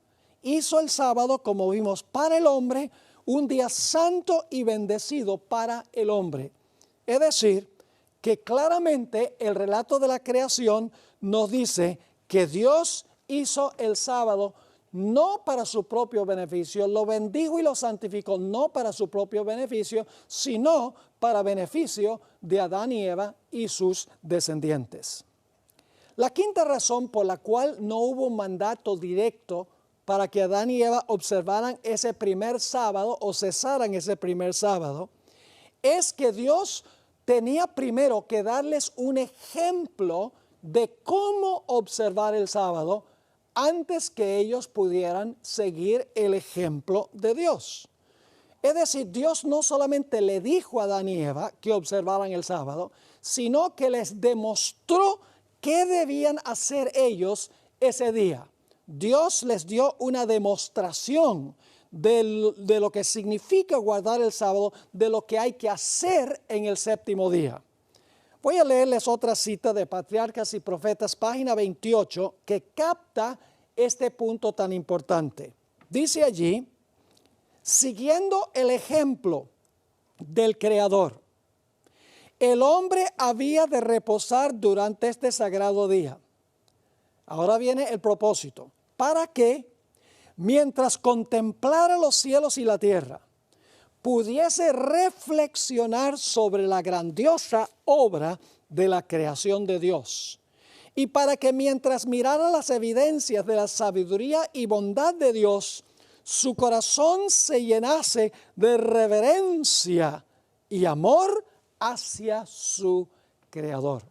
hizo el sábado, como vimos, para el hombre, un día santo y bendecido para el hombre. Es decir, que claramente el relato de la creación nos dice que Dios hizo el sábado no para su propio beneficio, lo bendijo y lo santificó no para su propio beneficio, sino para beneficio de Adán y Eva y sus descendientes. La quinta razón por la cual no hubo un mandato directo para que Adán y Eva observaran ese primer sábado o cesaran ese primer sábado, es que Dios tenía primero que darles un ejemplo de cómo observar el sábado antes que ellos pudieran seguir el ejemplo de Dios. Es decir, Dios no solamente le dijo a Adán y Eva que observaran el sábado, sino que les demostró qué debían hacer ellos ese día. Dios les dio una demostración de lo que significa guardar el sábado, de lo que hay que hacer en el séptimo día. Voy a leerles otra cita de Patriarcas y Profetas, página 28, que capta este punto tan importante. Dice allí: siguiendo el ejemplo del Creador, el hombre había de reposar durante este sagrado día. Ahora viene el propósito. ¿Para qué? Mientras contemplara los cielos y la tierra, pudiese reflexionar sobre la grandiosa obra de la creación de Dios. Y para que mientras mirara las evidencias de la sabiduría y bondad de Dios, su corazón se llenase de reverencia y amor hacia su Creador.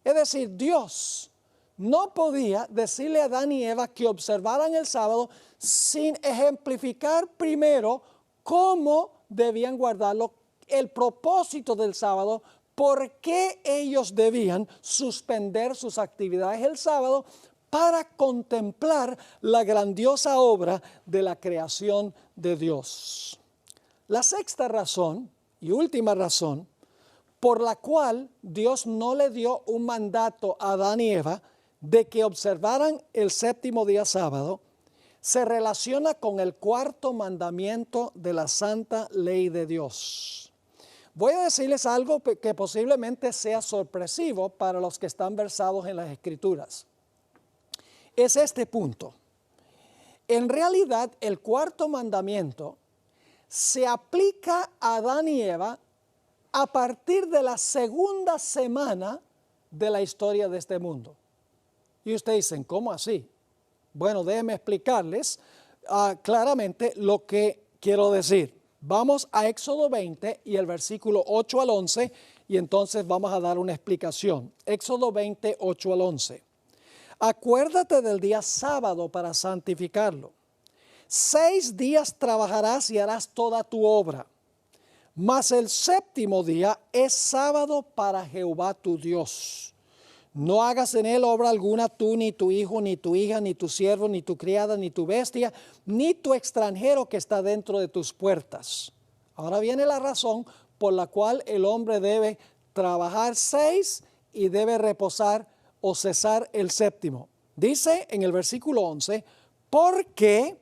Es decir, Dios no podía decirle a Adán y Eva que observaran el sábado sin ejemplificar primero cómo debían guardarlo, el propósito del sábado, por qué ellos debían suspender sus actividades el sábado para contemplar la grandiosa obra de la creación de Dios. La sexta razón y última razón por la cual Dios no le dio un mandato a Adán y Eva de que observaran el séptimo día sábado, se relaciona con el cuarto mandamiento de la santa ley de Dios. Voy a decirles algo que posiblemente sea sorpresivo para los que están versados en las Escrituras. Es este punto. En realidad, el cuarto mandamiento se aplica a Adán y Eva a partir de la segunda semana de la historia de este mundo. Y ustedes dicen, ¿cómo así? Bueno, déjenme explicarles claramente lo que quiero decir. Vamos a Éxodo 20 y el versículo 8 al 11 y entonces vamos a dar una explicación. Éxodo 20, 8 al 11. Acuérdate del día sábado para santificarlo. 6 días trabajarás y harás toda tu obra. Mas el séptimo día es sábado para Jehová tu Dios. No hagas en él obra alguna tú, ni tu hijo, ni tu hija, ni tu siervo, ni tu criada, ni tu bestia, ni tu extranjero que está dentro de tus puertas. Ahora viene la razón por la cual el hombre debe trabajar 6 y debe reposar o cesar el séptimo. Dice en el versículo 11, porque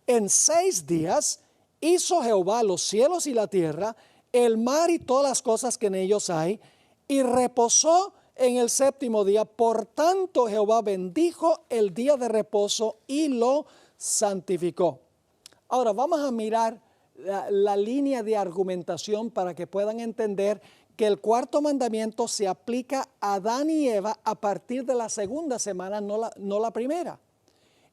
en 6 días hizo Jehová los cielos y la tierra, el mar y todas las cosas que en ellos hay, y reposó en el séptimo día. Por tanto, Jehová bendijo el día de reposo y lo santificó. Ahora vamos a mirar la línea de argumentación para que puedan entender que el cuarto mandamiento se aplica a Adán y Eva a partir de la segunda semana, no la primera.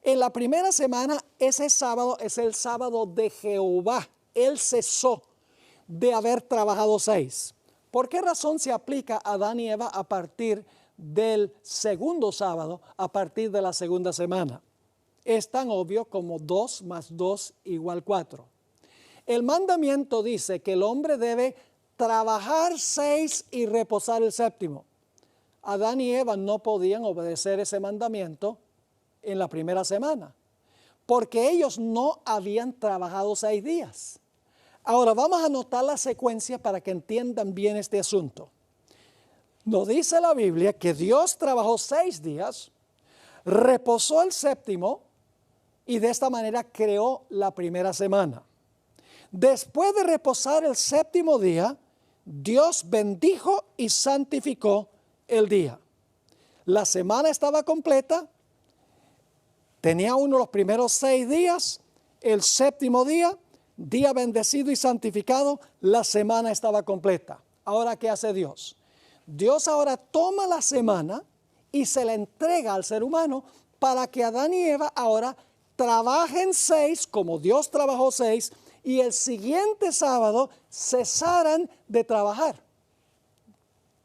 En la primera semana, ese sábado es el sábado de Jehová. Él cesó de haber trabajado 6. ¿Por qué razón se aplica a Adán y Eva a partir del segundo sábado, a partir de la segunda semana? Es tan obvio como 2 más 2 igual 4. El mandamiento dice que el hombre debe trabajar 6 y reposar el séptimo. Adán y Eva no podían obedecer ese mandamiento en la primera semana, porque ellos no habían trabajado 6 días. Ahora vamos a notar la secuencia para que entiendan bien este asunto. Nos dice la Biblia que Dios trabajó 6 días, reposó el séptimo y de esta manera creó la primera semana. Después de reposar el séptimo día, Dios bendijo y santificó el día. La semana estaba completa, tenía uno los primeros 6 días, el séptimo día, día bendecido y santificado, la semana estaba completa. Ahora, ¿qué hace Dios? Dios ahora toma la semana y se la entrega al ser humano para que Adán y Eva ahora trabajen 6, como Dios trabajó 6, y el siguiente sábado cesaran de trabajar.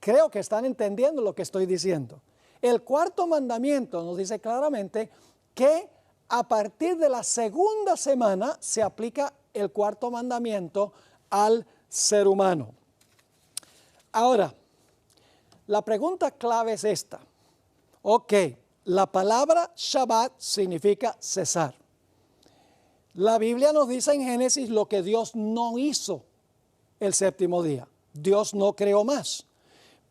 Creo que están entendiendo lo que estoy diciendo. El cuarto mandamiento nos dice claramente que a partir de la segunda semana se aplica el cuarto mandamiento al ser humano. Ahora, la pregunta clave es esta. Ok, la palabra Shabbat significa cesar. La Biblia nos dice en Génesis lo que Dios no hizo el séptimo día. Dios no creó más.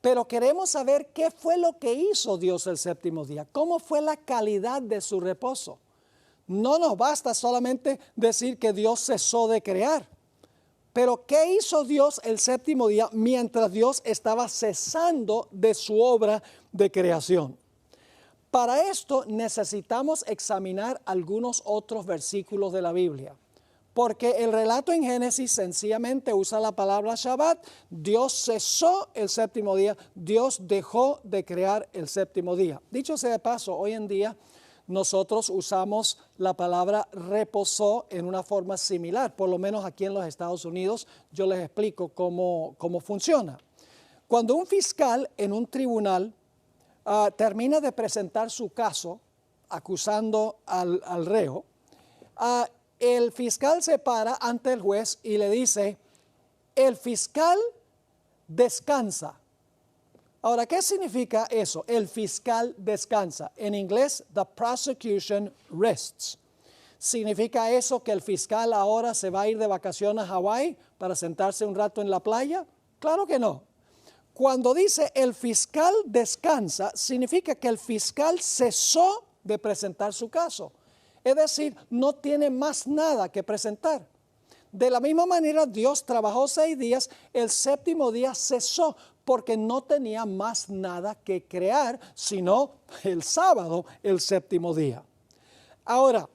Pero queremos saber qué fue lo que hizo Dios el séptimo día. ¿Cómo fue la calidad de su reposo? No nos basta solamente decir que Dios cesó de crear. Pero ¿qué hizo Dios el séptimo día mientras Dios estaba cesando de su obra de creación? Para esto necesitamos examinar algunos otros versículos de la Biblia, porque el relato en Génesis sencillamente usa la palabra Shabbat. Dios cesó el séptimo día, Dios dejó de crear el séptimo día. Dicho sea de paso, hoy en día nosotros usamos la palabra reposó en una forma similar, por lo menos aquí en los Estados Unidos. Yo les explico cómo funciona. Cuando un fiscal en un tribunal termina de presentar su caso acusando al reo, el fiscal se para ante el juez y le dice, el fiscal descansa. Ahora, ¿qué significa eso? El fiscal descansa. En inglés, the prosecution rests. ¿Significa eso que el fiscal ahora se va a ir de vacaciones a Hawái para sentarse un rato en la playa? Claro que no. Cuando dice el fiscal descansa, significa que el fiscal cesó de presentar su caso. Es decir, no tiene más nada que presentar. De la misma manera, Dios trabajó 6 días, el séptimo día cesó porque no tenía más nada que crear, sino el sábado, el séptimo día. Ahora,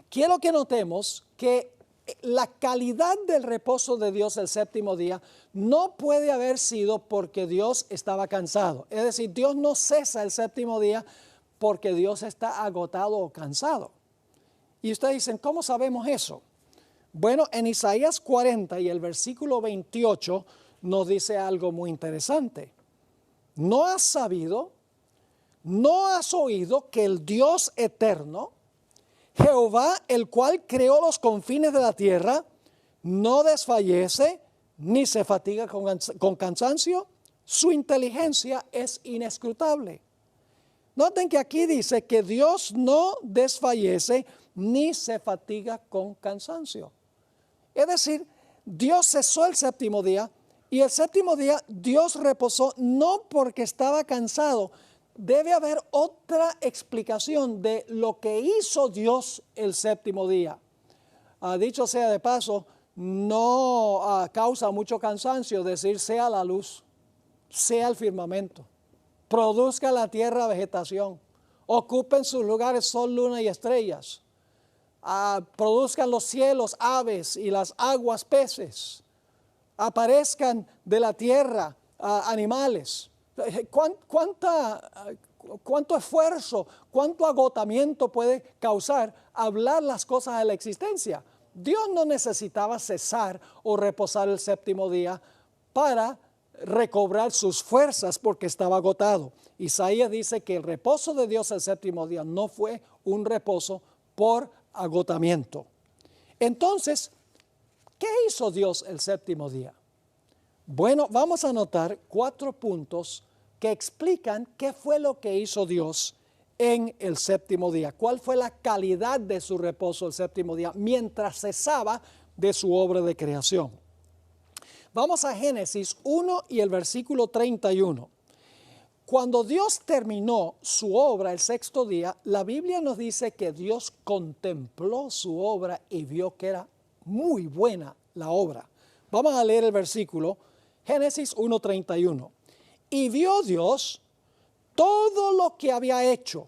quiero que notemos que la calidad del reposo de Dios el séptimo día no puede haber sido porque Dios estaba cansado. Es decir, Dios no cesa el séptimo día porque Dios está agotado o cansado. Y ustedes dicen, ¿cómo sabemos eso? Bueno, en Isaías 40 y el versículo 28 nos dice algo muy interesante. ¿No has sabido, no has oído que el Dios eterno, Jehová, el cual creó los confines de la tierra, no desfallece ni se fatiga con cansancio? Su inteligencia es inescrutable. Noten que aquí dice que Dios no desfallece ni se fatiga con cansancio. Es decir, Dios cesó el séptimo día y el séptimo día Dios reposó no porque estaba cansado. Debe haber otra explicación de lo que hizo Dios el séptimo día. Dicho sea de paso, no causa mucho cansancio decir sea la luz, sea el firmamento, produzca la tierra vegetación, ocupen sus lugares sol, luna y estrellas, produzcan los cielos aves y las aguas peces, aparezcan de la tierra animales. ¿Cuánto esfuerzo, cuánto agotamiento puede causar hablar las cosas de la existencia? Dios no necesitaba cesar o reposar el séptimo día para recobrar sus fuerzas porque estaba agotado. Isaías dice que el reposo de Dios el séptimo día no fue un reposo por agotamiento. Entonces, ¿qué hizo Dios el séptimo día? Bueno, vamos a notar 4 puntos que explican qué fue lo que hizo Dios en el séptimo día. ¿Cuál fue la calidad de su reposo el séptimo día mientras cesaba de su obra de creación? Vamos a Génesis 1 y el versículo 31. Cuando Dios terminó su obra el sexto día, la Biblia nos dice que Dios contempló su obra y vio que era muy buena la obra. Vamos a leer el versículo, Génesis 1:31. Y vio Dios todo lo que había hecho.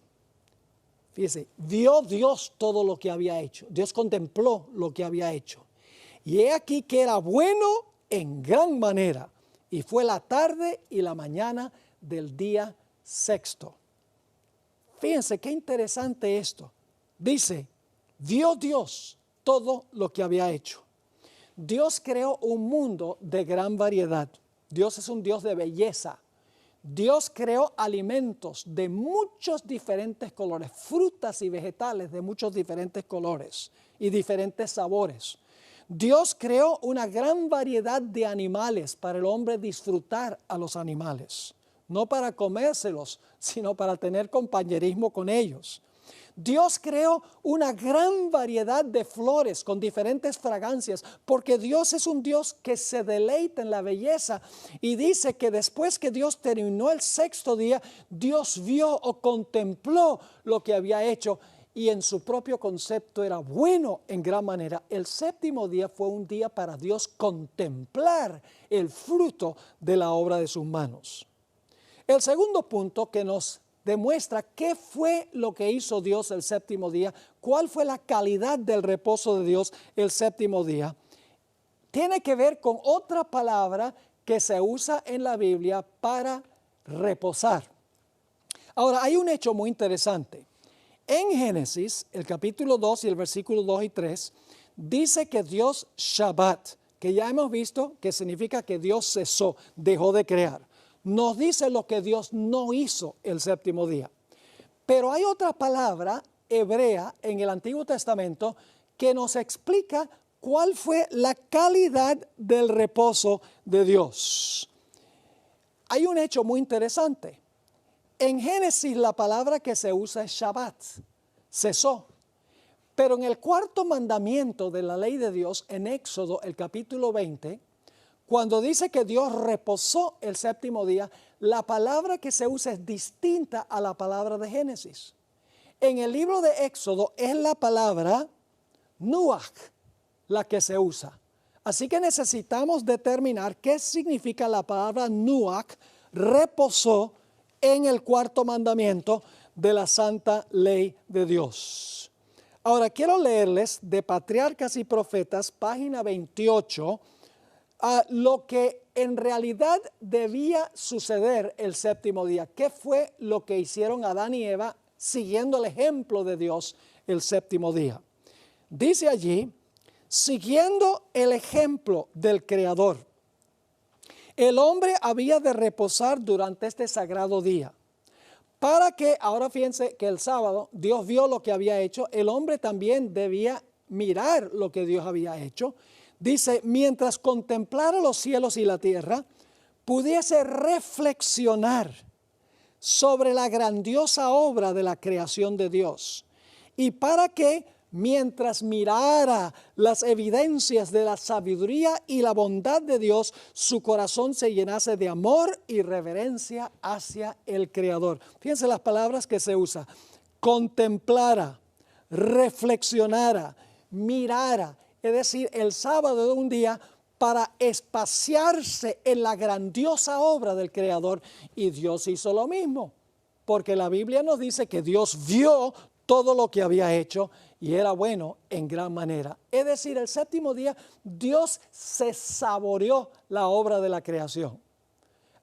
Fíjese, vio Dios todo lo que había hecho. Dios contempló lo que había hecho. Y he aquí que era bueno en gran manera. Y fue la tarde y la mañana del día sexto. Fíjense qué interesante esto. Dice, vio Dios todo lo que había hecho. Dios creó un mundo de gran variedad. Dios es un Dios de belleza. Dios creó alimentos de muchos diferentes colores, frutas y vegetales de muchos diferentes colores y diferentes sabores. Dios creó una gran variedad de animales para el hombre disfrutar a los animales, no para comérselos, sino para tener compañerismo con ellos. Dios creó una gran variedad de flores con diferentes fragancias, porque Dios es un Dios que se deleita en la belleza. Y dice que después que Dios terminó el sexto día, Dios vio o contempló lo que había hecho y en su propio concepto era bueno en gran manera. El séptimo día fue un día para Dios contemplar el fruto de la obra de sus manos. El segundo punto que nos demuestra qué fue lo que hizo Dios el séptimo día, cuál fue la calidad del reposo de Dios el séptimo día, tiene que ver con otra palabra que se usa en la Biblia para reposar. Ahora, hay un hecho muy interesante. En Génesis, el capítulo 2 y el versículo 2 y 3, dice que Dios Shabbat, que ya hemos visto que significa que Dios cesó, dejó de crear. Nos dice lo que Dios no hizo el séptimo día. Pero hay otra palabra hebrea en el Antiguo Testamento que nos explica cuál fue la calidad del reposo de Dios. Hay un hecho muy interesante. En Génesis la palabra que se usa es Shabbat, cesó. Pero en el cuarto mandamiento de la ley de Dios, en Éxodo, el capítulo 20, cuando dice que Dios reposó el séptimo día, la palabra que se usa es distinta a la palabra de Génesis. En el libro de Éxodo es la palabra Nuach la que se usa. Así que necesitamos determinar qué significa la palabra Nuach, reposó en el cuarto mandamiento de la santa ley de Dios. Ahora quiero leerles de Patriarcas y Profetas, página 28, a lo que en realidad debía suceder el séptimo día. ¿Qué fue lo que hicieron Adán y Eva siguiendo el ejemplo de Dios el séptimo día? Dice allí, siguiendo el ejemplo del Creador, el hombre había de reposar durante este sagrado día. Para que, ahora fíjense que el sábado Dios vio lo que había hecho, el hombre también debía mirar lo que Dios había hecho. Dice, mientras contemplara los cielos y la tierra, pudiese reflexionar sobre la grandiosa obra de la creación de Dios. Y para que, mientras mirara las evidencias de la sabiduría y la bondad de Dios, su corazón se llenase de amor y reverencia hacia el Creador. Fíjense las palabras que se usa. Contemplara, reflexionara, mirara. Es decir, el sábado de un día para espaciarse en la grandiosa obra del Creador. Y Dios hizo lo mismo, porque la Biblia nos dice que Dios vio todo lo que había hecho y era bueno en gran manera. Es decir, el séptimo día Dios se saboreó la obra de la creación.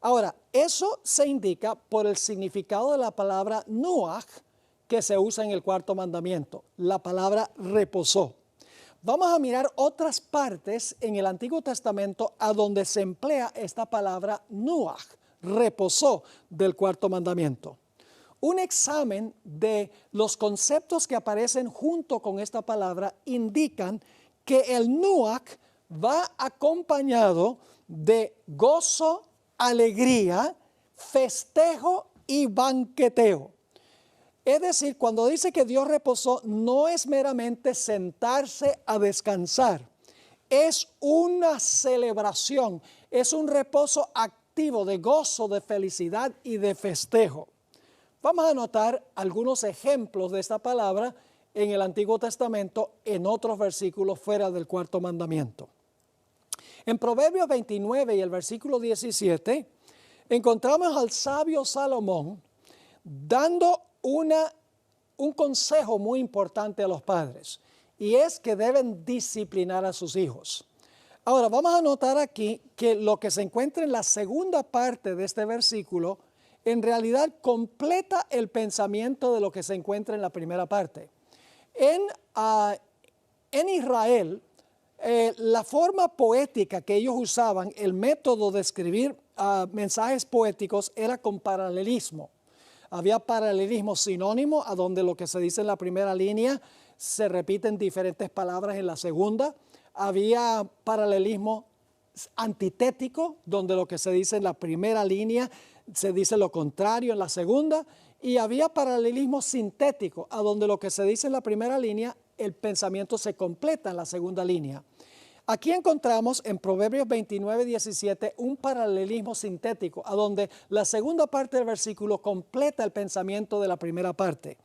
Ahora, eso se indica por el significado de la palabra Nuach que se usa en el cuarto mandamiento, la palabra reposó. Vamos a mirar otras partes en el Antiguo Testamento a donde se emplea esta palabra Nuach, reposó del cuarto mandamiento. Un examen de los conceptos que aparecen junto con esta palabra indican que el Nuach va acompañado de gozo, alegría, festejo y banqueteo. Es decir, cuando dice que Dios reposó, no es meramente sentarse a descansar. Es una celebración, es un reposo activo de gozo, de felicidad y de festejo. Vamos a notar algunos ejemplos de esta palabra en el Antiguo Testamento, en otros versículos fuera del cuarto mandamiento. En Proverbios 29 y el versículo 17, encontramos al sabio Salomón dando un consejo muy importante a los padres, y es que deben disciplinar a sus hijos. Ahora, vamos a notar aquí que lo que se encuentra en la segunda parte de este versículo, en realidad completa el pensamiento de lo que se encuentra en la primera parte. En Israel, la forma poética que ellos usaban, el método de escribir mensajes poéticos era con paralelismo. Había paralelismo sinónimo, a donde lo que se dice en la primera línea se repiten diferentes palabras en la segunda. Había paralelismo antitético, donde lo que se dice en la primera línea se dice lo contrario en la segunda. Y había paralelismo sintético, a donde lo que se dice en la primera línea, el pensamiento se completa en la segunda línea. Aquí encontramos en Proverbios 29, 17 un paralelismo sintético, a donde la segunda parte del versículo completa el pensamiento de la primera parte.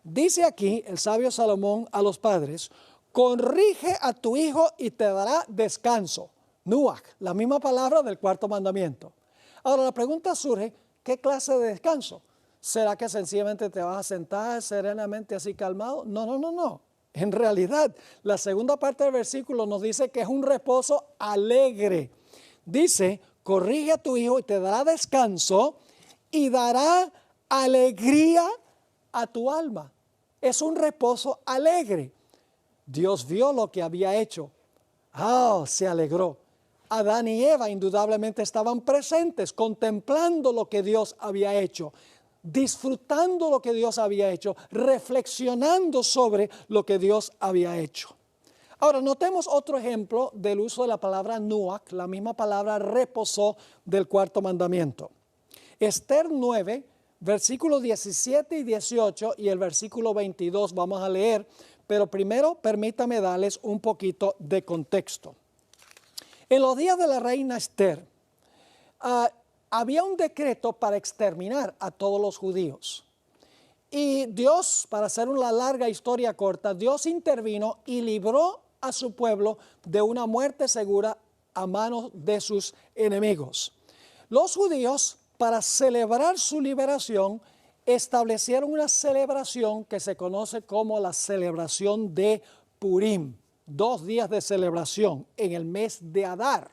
Dice aquí el sabio Salomón a los padres: corrige a tu hijo y te dará descanso. Nuach, la misma palabra del cuarto mandamiento. Ahora la pregunta surge, ¿qué clase de descanso? ¿Será que sencillamente te vas a sentar serenamente así calmado? No. En realidad, la segunda parte del versículo nos dice que es un reposo alegre. Dice, corrige a tu hijo y te dará descanso y dará alegría a tu alma. Es un reposo alegre. Dios vio lo que había hecho. Se alegró. Adán y Eva indudablemente estaban presentes, contemplando lo que Dios había hecho, disfrutando lo que Dios había hecho, reflexionando sobre lo que Dios había hecho. Ahora, notemos otro ejemplo del uso de la palabra nuach, la misma palabra reposó del cuarto mandamiento. Esther 9, versículos 17 y 18 y el versículo 22 vamos a leer, pero primero permítame darles un poquito de contexto. En los días de la reina Esther, había un decreto para exterminar a todos los judíos. Y Dios, para hacer una larga historia corta, Dios intervino y libró a su pueblo de una muerte segura a manos de sus enemigos. Los judíos, para celebrar su liberación, establecieron una celebración que se conoce como la celebración de Purim. 2 días de celebración en el mes de Adar.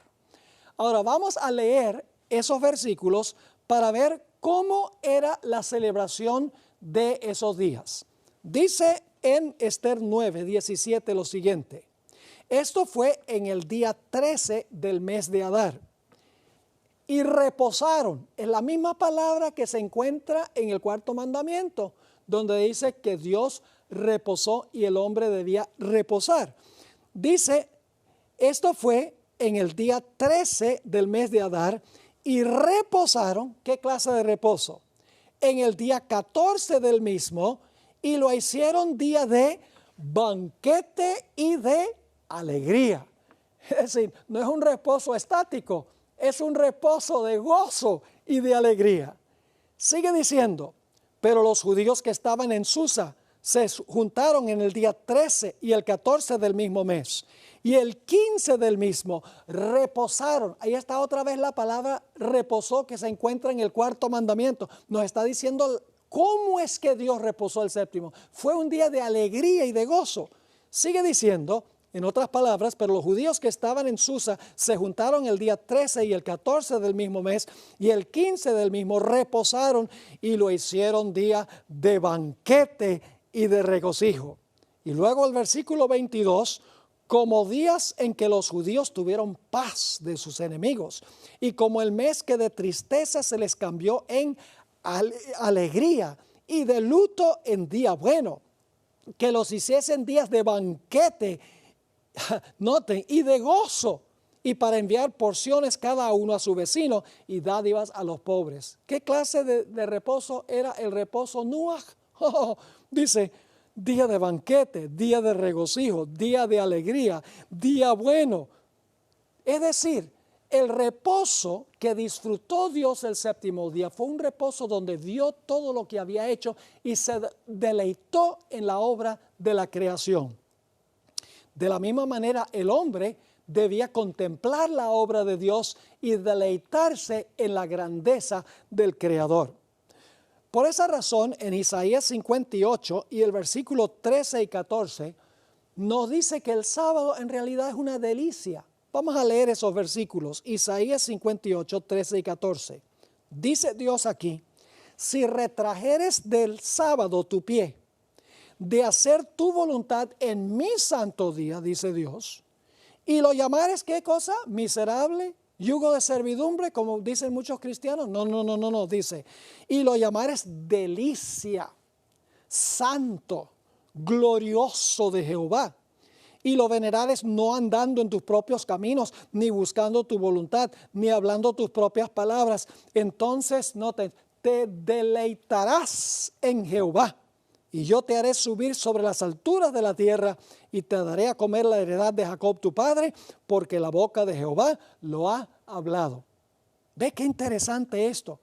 Ahora vamos a leer esos versículos para ver cómo era la celebración de esos días. Dice en Esther 9, 17 lo siguiente: esto fue en el día 13 del mes de Adar. Y reposaron, es la misma palabra que se encuentra en el cuarto mandamiento, donde dice que Dios reposó y el hombre debía reposar. Dice, esto fue en el día 13 del mes de Adar y reposaron. ¿Qué clase de reposo? En el día 14 del mismo, y lo hicieron día de banquete y de alegría. Es decir, no es un reposo estático, es un reposo de gozo y de alegría. Sigue diciendo, pero los judíos que estaban en Susa se juntaron en el día 13 y el 14 del mismo mes. Y el 15 del mismo reposaron. Ahí está otra vez la palabra reposó que se encuentra en el cuarto mandamiento. Nos está diciendo cómo es que Dios reposó el séptimo. Fue un día de alegría y de gozo. Sigue diciendo, en otras palabras, pero los judíos que estaban en Susa se juntaron el día 13 y el 14 del mismo mes, y el 15 del mismo reposaron y lo hicieron día de banquete y de regocijo. Y luego el versículo 22, como días en que los judíos tuvieron paz de sus enemigos, y como el mes que de tristeza se les cambió en alegría, y de luto en día bueno, que los hiciesen días de banquete, noten, y de gozo, y para enviar porciones cada uno a su vecino y dádivas a los pobres. ¿Qué clase de reposo era el reposo Nuach? Dice, día de banquete, día de regocijo, día de alegría, día bueno. Es decir, el reposo que disfrutó Dios el séptimo día fue un reposo donde vio todo lo que había hecho y se deleitó en la obra de la creación. De la misma manera, el hombre debía contemplar la obra de Dios y deleitarse en la grandeza del Creador. Por esa razón, en Isaías 58 y el versículo 13 y 14, nos dice que el sábado en realidad es una delicia. Vamos a leer esos versículos. Isaías 58, 13 y 14. Dice Dios aquí: si retrajeres del sábado tu pie, de hacer tu voluntad en mi santo día, dice Dios, y lo llamares, ¿qué cosa? Miserable, yugo de servidumbre, como dicen muchos cristianos. No, dice, y lo llamares delicia, santo, glorioso de Jehová, y lo venerares no andando en tus propios caminos, ni buscando tu voluntad, ni hablando tus propias palabras, entonces te deleitarás en Jehová, y yo te haré subir sobre las alturas de la tierra, y te daré a comer la heredad de Jacob tu padre, porque la boca de Jehová lo ha hablado. ¿Ve qué interesante esto?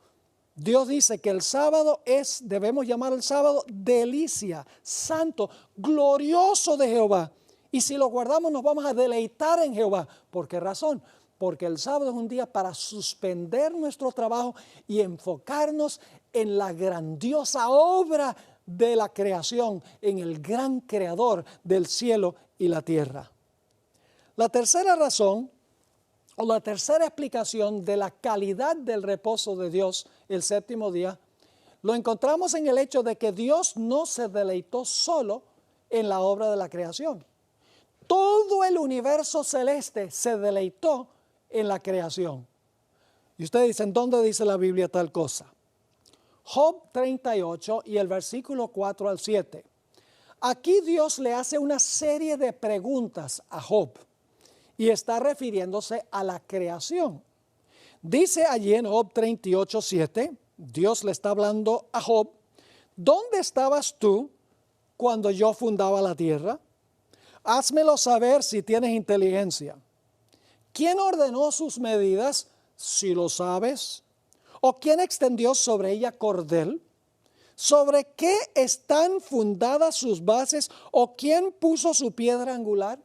Dios dice que el sábado debemos llamar el sábado delicia, santo, glorioso de Jehová. Y si lo guardamos nos vamos a deleitar en Jehová. ¿Por qué razón? Porque el sábado es un día para suspender nuestro trabajo y enfocarnos en la grandiosa obra de la creación, en el gran creador del cielo y la tierra. La tercera razón, o la tercera explicación de la calidad del reposo de Dios el séptimo día, lo encontramos en el hecho de que Dios no se deleitó solo en la obra de la creación. Todo el universo celeste se deleitó en la creación. Y ustedes dicen, ¿dónde dice la Biblia tal cosa? Job 38 y el versículo 4 al 7. Aquí Dios le hace una serie de preguntas a Job y está refiriéndose a la creación. Dice allí en Job 38, 7, Dios le está hablando a Job: ¿dónde estabas tú cuando yo fundaba la tierra? Házmelo saber si tienes inteligencia. ¿Quién ordenó sus medidas, si lo sabes? ¿O quién extendió sobre ella cordel? ¿Sobre qué están fundadas sus bases? ¿O quién puso su piedra angular?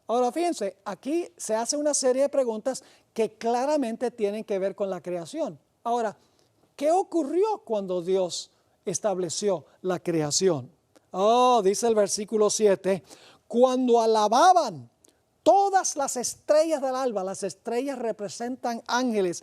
Ahora fíjense, aquí se hace una serie de preguntas que claramente tienen que ver con la creación. Ahora, ¿qué ocurrió cuando Dios estableció la creación? Dice el versículo 7, cuando alababan todas las estrellas del alba, las estrellas representan ángeles,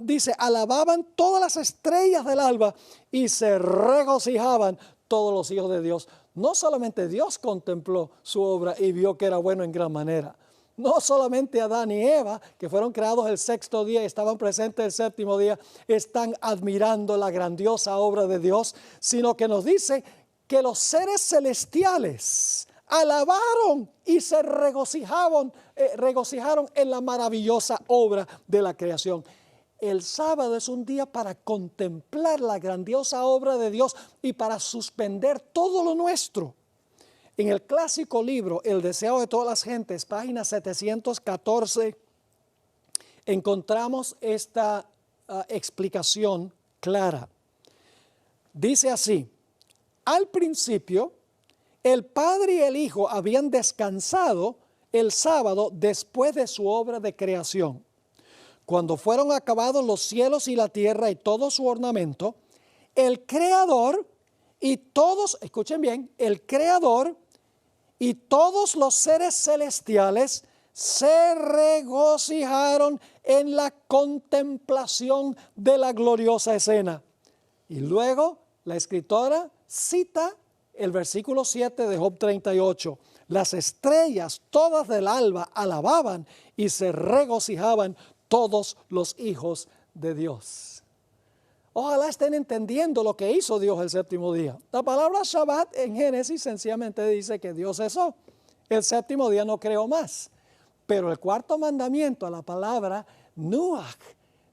dice, alababan todas las estrellas del alba y se regocijaban todos los hijos de Dios. No solamente Dios contempló su obra y vio que era bueno en gran manera. No solamente Adán y Eva, que fueron creados el sexto día y estaban presentes el séptimo día, están admirando la grandiosa obra de Dios, sino que nos dice que los seres celestiales alabaron y se regocijaron en la maravillosa obra de la creación. El sábado es un día para contemplar la grandiosa obra de Dios y para suspender todo lo nuestro. En el clásico libro El deseo de todas las gentes, página 714, encontramos esta explicación clara. Dice así: al principio, el Padre y el Hijo habían descansado el sábado después de su obra de creación. Cuando fueron acabados los cielos y la tierra y todo su ornamento, el Creador y todos, escuchen bien, el Creador y todos los seres celestiales se regocijaron en la contemplación de la gloriosa escena. Y luego la escritora cita el versículo 7 de Job 38. Las estrellas todas del alba alababan y se regocijaban todos los hijos de Dios. Ojalá estén entendiendo lo que hizo Dios el séptimo día. La palabra Shabbat en Génesis sencillamente dice que Dios cesó. El séptimo día no creó más. Pero el cuarto mandamiento, a la palabra Nuach,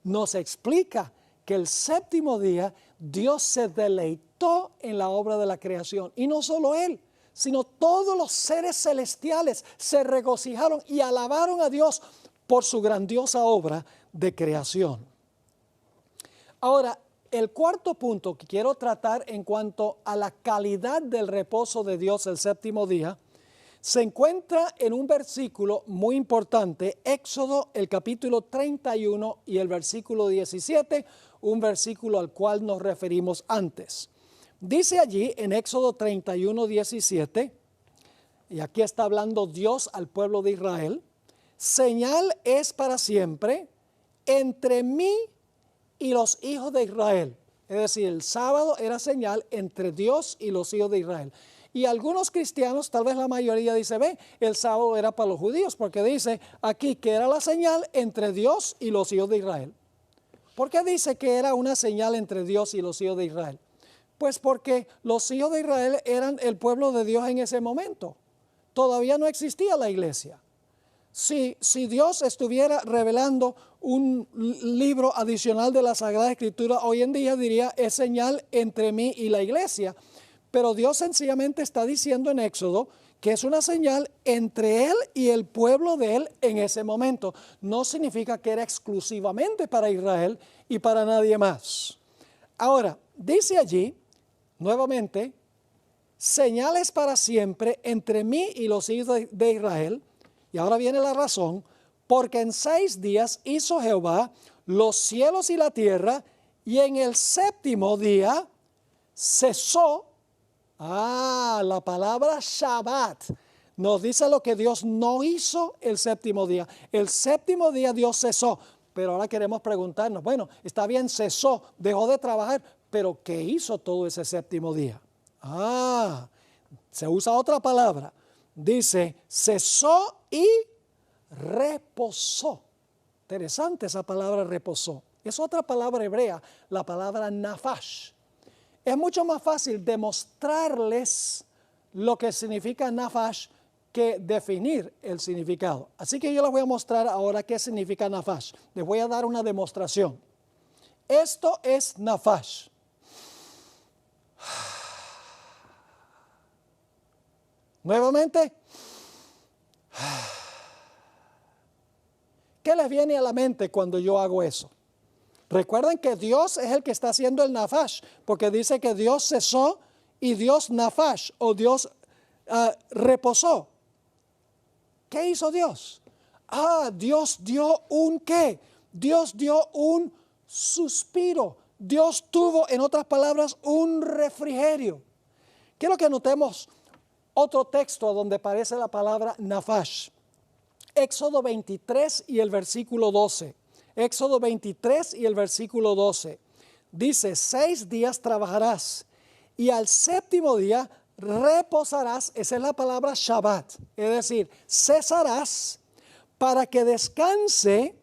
nos explica que el séptimo día Dios se deleitó en la obra de la creación. Y no solo Él, sino todos los seres celestiales se regocijaron y alabaron a Dios por su grandiosa obra de creación. Ahora, el cuarto punto que quiero tratar en cuanto a la calidad del reposo de Dios el séptimo día, se encuentra en un versículo muy importante, Éxodo el capítulo 31 y el versículo 17, un versículo al cual nos referimos antes. Dice allí en Éxodo 31, 17, y aquí está hablando Dios al pueblo de Israel, señal es para siempre entre mí y los hijos de Israel. Es decir, el sábado era señal entre Dios y los hijos de Israel. Y algunos cristianos, tal vez la mayoría, dice, ve, el sábado era para los judíos, porque dice aquí que era la señal entre Dios y los hijos de Israel. ¿Por qué dice que era una señal entre Dios y los hijos de Israel? Pues porque los hijos de Israel eran el pueblo de Dios en ese momento. Todavía no existía la iglesia. Si Dios estuviera revelando un libro adicional de la Sagrada Escritura hoy en día, diría, es señal entre mí y la iglesia. Pero Dios sencillamente está diciendo en Éxodo que es una señal entre Él y el pueblo de Él en ese momento. No significa que era exclusivamente para Israel y para nadie más. Ahora, dice allí, nuevamente, señales para siempre entre mí y los hijos de Israel. Y ahora viene la razón, porque en 6 días hizo Jehová los cielos y la tierra, y en el séptimo día cesó. La palabra Shabbat nos dice lo que Dios no hizo el séptimo día. El séptimo día Dios cesó, pero ahora queremos preguntarnos, bueno, está bien, cesó, dejó de trabajar, pero ¿qué hizo todo ese séptimo día? Se usa otra palabra. Dice, cesó y reposó. Interesante esa palabra reposó. Es otra palabra hebrea, la palabra nafash. Es mucho más fácil demostrarles lo que significa nafash que definir el significado. Así que yo les voy a mostrar ahora qué significa nafash. Les voy a dar una demostración. Esto es nafash. Nuevamente. ¿Qué les viene a la mente cuando yo hago eso? Recuerden que Dios es el que está haciendo el nafash, porque dice que Dios cesó y Dios nafash, o Dios reposó. ¿Qué hizo Dios? Dios dio un ¿qué? Dios dio un suspiro. Dios tuvo, en otras palabras, un refrigerio. Quiero que notemos otro texto donde aparece la palabra nafash. Éxodo 23 y el versículo 12. Éxodo 23 y el versículo 12. Dice, 6 días trabajarás y al séptimo día reposarás. Esa es la palabra Shabbat. Es decir, cesarás para que descanse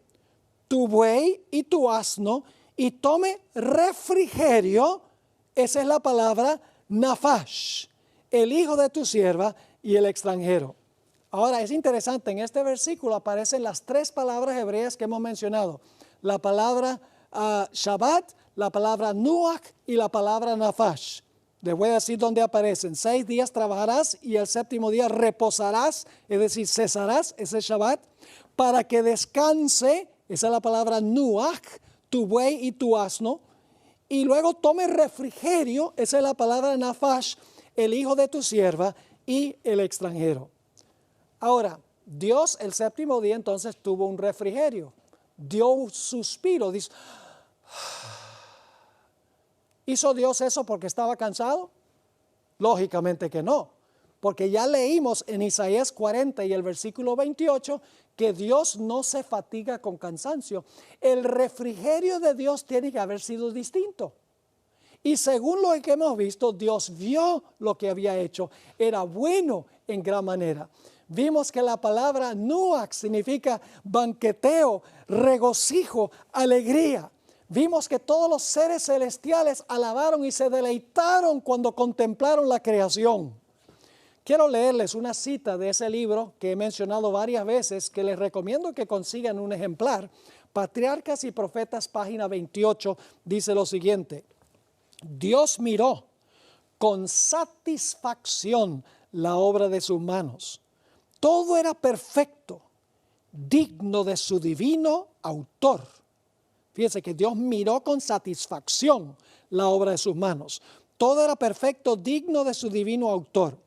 tu buey y tu asno y tome refrigerio. Esa es la palabra nafash, el hijo de tu sierva y el extranjero. Ahora es interesante, en este versículo aparecen las 3 palabras hebreas que hemos mencionado. La palabra Shabbat, la palabra Nuach y la palabra Nafash. Les voy a decir dónde aparecen. 6 días trabajarás y el séptimo día reposarás, es decir, cesarás, ese Shabbat, para que descanse, esa es la palabra Nuach, tu buey y tu asno. Y luego tome refrigerio, esa es la palabra Nafash, el hijo de tu sierva y el extranjero. Ahora, Dios el séptimo día entonces tuvo un refrigerio, dio un suspiro. Dice, ¿hizo Dios eso porque estaba cansado? Lógicamente que no, porque ya leímos en Isaías 40 y el versículo 28 que Dios no se fatiga con cansancio. El refrigerio de Dios tiene que haber sido distinto. Y según lo que hemos visto, Dios vio lo que había hecho, era bueno en gran manera. Vimos que la palabra Nuach significa banqueteo, regocijo, alegría. Vimos que todos los seres celestiales alabaron y se deleitaron cuando contemplaron la creación. Quiero leerles una cita de ese libro que he mencionado varias veces, que les recomiendo que consigan un ejemplar. Patriarcas y Profetas, página 28, dice lo siguiente. Dios miró con satisfacción la obra de sus manos. Todo era perfecto digno de su divino autor. Fíjense que Dios miró con satisfacción la obra de sus manos. Todo era perfecto, digno de su divino autor.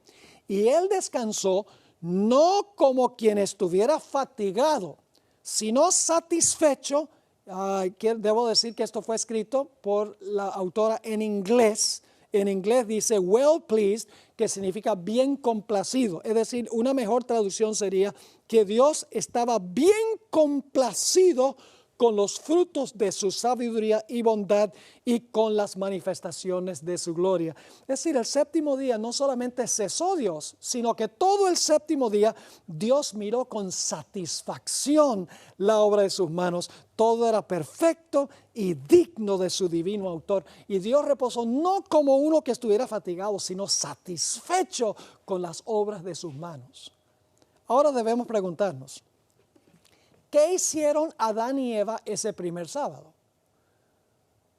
Y Él descansó no como quien estuviera fatigado, sino satisfecho. Debo decir que esto fue escrito por la autora en inglés. En inglés dice well pleased, que significa bien complacido. Es decir, una mejor traducción sería que Dios estaba bien complacido con los frutos de su sabiduría y bondad y con las manifestaciones de su gloria. Es decir, el séptimo día no solamente cesó Dios, sino que todo el séptimo día Dios miró con satisfacción la obra de sus manos. Todo era perfecto y digno de su divino autor. Y Dios reposó no como uno que estuviera fatigado, sino satisfecho con las obras de sus manos. Ahora debemos preguntarnos, ¿qué hicieron Adán y Eva ese primer sábado?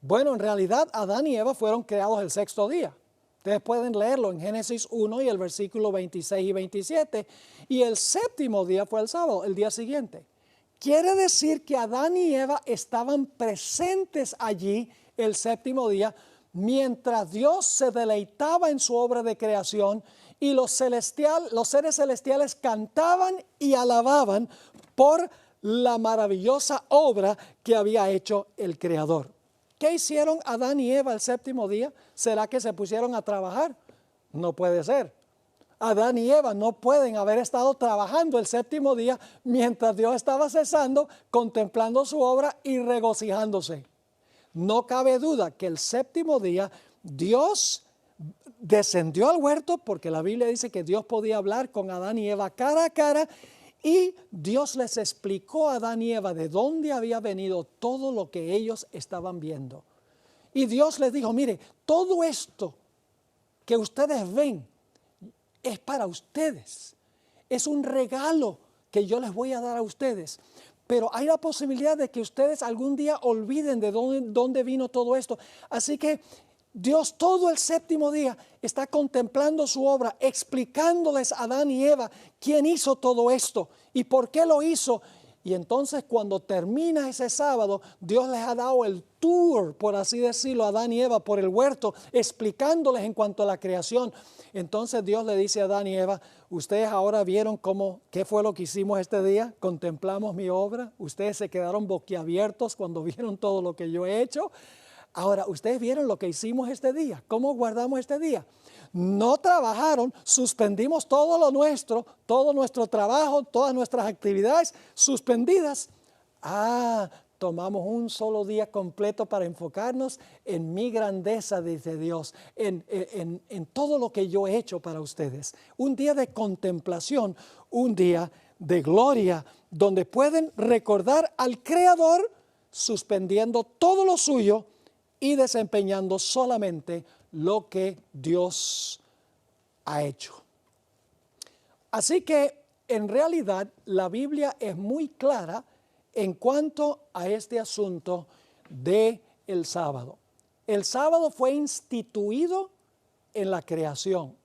Bueno, en realidad Adán y Eva fueron creados el sexto día. Ustedes pueden leerlo en Génesis 1 y el versículo 26 y 27. Y el séptimo día fue el sábado, el día siguiente. Quiere decir que Adán y Eva estaban presentes allí el séptimo día mientras Dios se deleitaba en su obra de creación y los seres celestiales cantaban y alababan por la maravillosa obra que había hecho el Creador. ¿Qué hicieron Adán y Eva el séptimo día? ¿Será que se pusieron a trabajar? No puede ser. Adán y Eva no pueden haber estado trabajando el séptimo día mientras Dios estaba cesando, contemplando su obra y regocijándose. No cabe duda que el séptimo día Dios descendió al huerto, porque la Biblia dice que Dios podía hablar con Adán y Eva cara a cara, y Dios les explicó a Adán y Eva de dónde había venido todo lo que ellos estaban viendo. Y Dios les dijo, mire, todo esto que ustedes ven es para ustedes. Es un regalo que yo les voy a dar a ustedes. Pero hay la posibilidad de que ustedes algún día olviden de dónde vino todo esto. Así que Dios todo el séptimo día está contemplando su obra, explicándoles a Adán y Eva quién hizo todo esto y por qué lo hizo. Y entonces cuando termina ese sábado, Dios les ha dado el tour, por así decirlo, a Adán y Eva por el huerto, explicándoles en cuanto a la creación. Entonces Dios le dice a Adán y Eva, ustedes ahora vieron qué fue lo que hicimos este día, contemplamos mi obra, ustedes se quedaron boquiabiertos cuando vieron todo lo que yo he hecho. Ahora, ustedes vieron lo que hicimos este día, cómo guardamos este día. No trabajaron, suspendimos todo lo nuestro, todo nuestro trabajo, todas nuestras actividades suspendidas. Tomamos un solo día completo para enfocarnos en mi grandeza, dice Dios, en todo lo que yo he hecho para ustedes. Un día de contemplación, un día de gloria, donde pueden recordar al Creador suspendiendo todo lo suyo y desempeñando solamente lo que Dios ha hecho. Así que en realidad la Biblia es muy clara en cuanto a este asunto del sábado. El sábado fue instituido en la creación.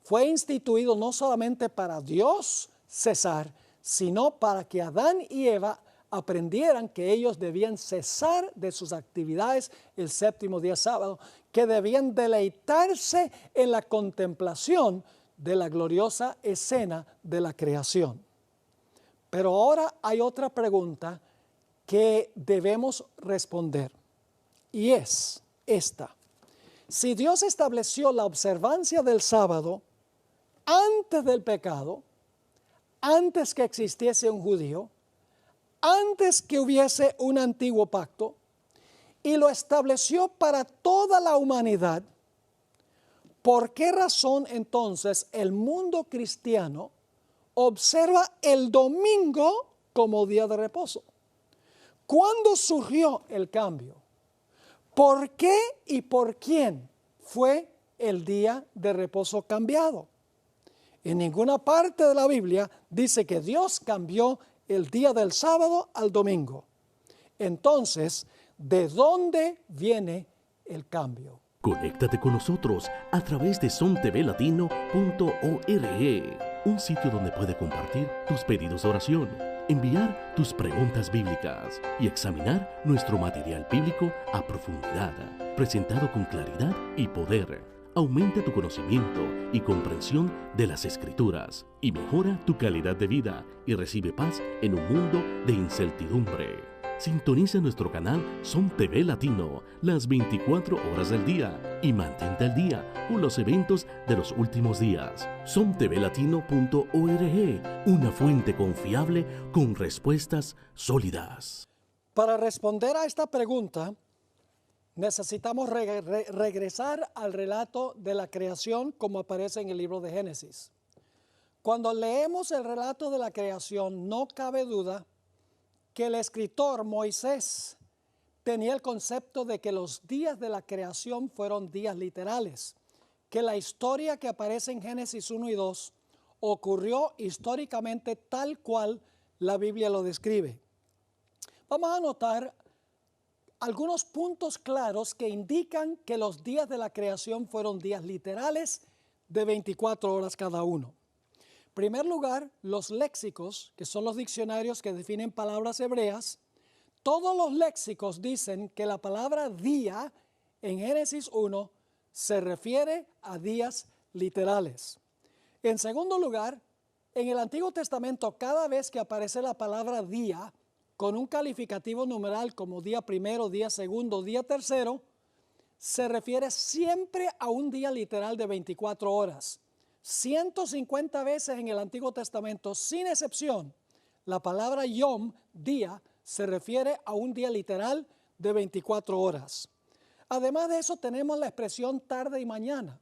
Fue instituido no solamente para Dios cesar, sino para que Adán y Eva aprendieran que ellos debían cesar de sus actividades el séptimo día sábado, que debían deleitarse en la contemplación de la gloriosa escena de la creación. Pero ahora hay otra pregunta que debemos responder, y es esta. Si Dios estableció la observancia del sábado antes del pecado, antes que existiese un judío, antes que hubiese un antiguo pacto, y lo estableció para toda la humanidad, ¿por qué razón entonces el mundo cristiano observa el domingo como día de reposo? ¿Cuándo surgió el cambio? ¿Por qué y por quién fue el día de reposo cambiado? En ninguna parte de la Biblia dice que Dios cambió el día del sábado al domingo. Entonces, ¿de dónde viene el cambio? Conéctate con nosotros a través de sontvlatino.org, un sitio donde puede compartir tus pedidos de oración. enviar tus preguntas bíblicas y examinar nuestro material bíblico a profundidad, presentado con claridad y poder. Aumenta tu conocimiento y comprensión de las Escrituras y mejora tu calidad de vida y recibe paz en un mundo de incertidumbre. Sintoniza nuestro canal Som TV Latino las 24 horas del día y mantente al día con los eventos de los últimos días. somtvlatino.org, una fuente confiable con respuestas sólidas. Para responder a esta pregunta, necesitamos regresar al relato de la creación como aparece en el libro de Génesis. Cuando leemos el relato de la creación, no cabe duda que el escritor Moisés tenía el concepto de que los días de la creación fueron días literales, que la historia que aparece en Génesis 1 y 2 ocurrió históricamente tal cual la Biblia lo describe. Vamos a notar algunos puntos claros que indican que los días de la creación fueron días literales de 24 horas cada uno. En primer lugar, los léxicos, que son los diccionarios que definen palabras hebreas, todos los léxicos dicen que la palabra día en Génesis 1 se refiere a días literales. En segundo lugar, en el Antiguo Testamento, cada vez que aparece la palabra día con un calificativo numeral como día primero, día segundo, día tercero, se refiere siempre a un día literal de 24 horas. 150 veces en el Antiguo Testamento, sin excepción, la palabra yom, día, se refiere a un día literal de 24 horas. Además de eso, tenemos la expresión tarde y mañana.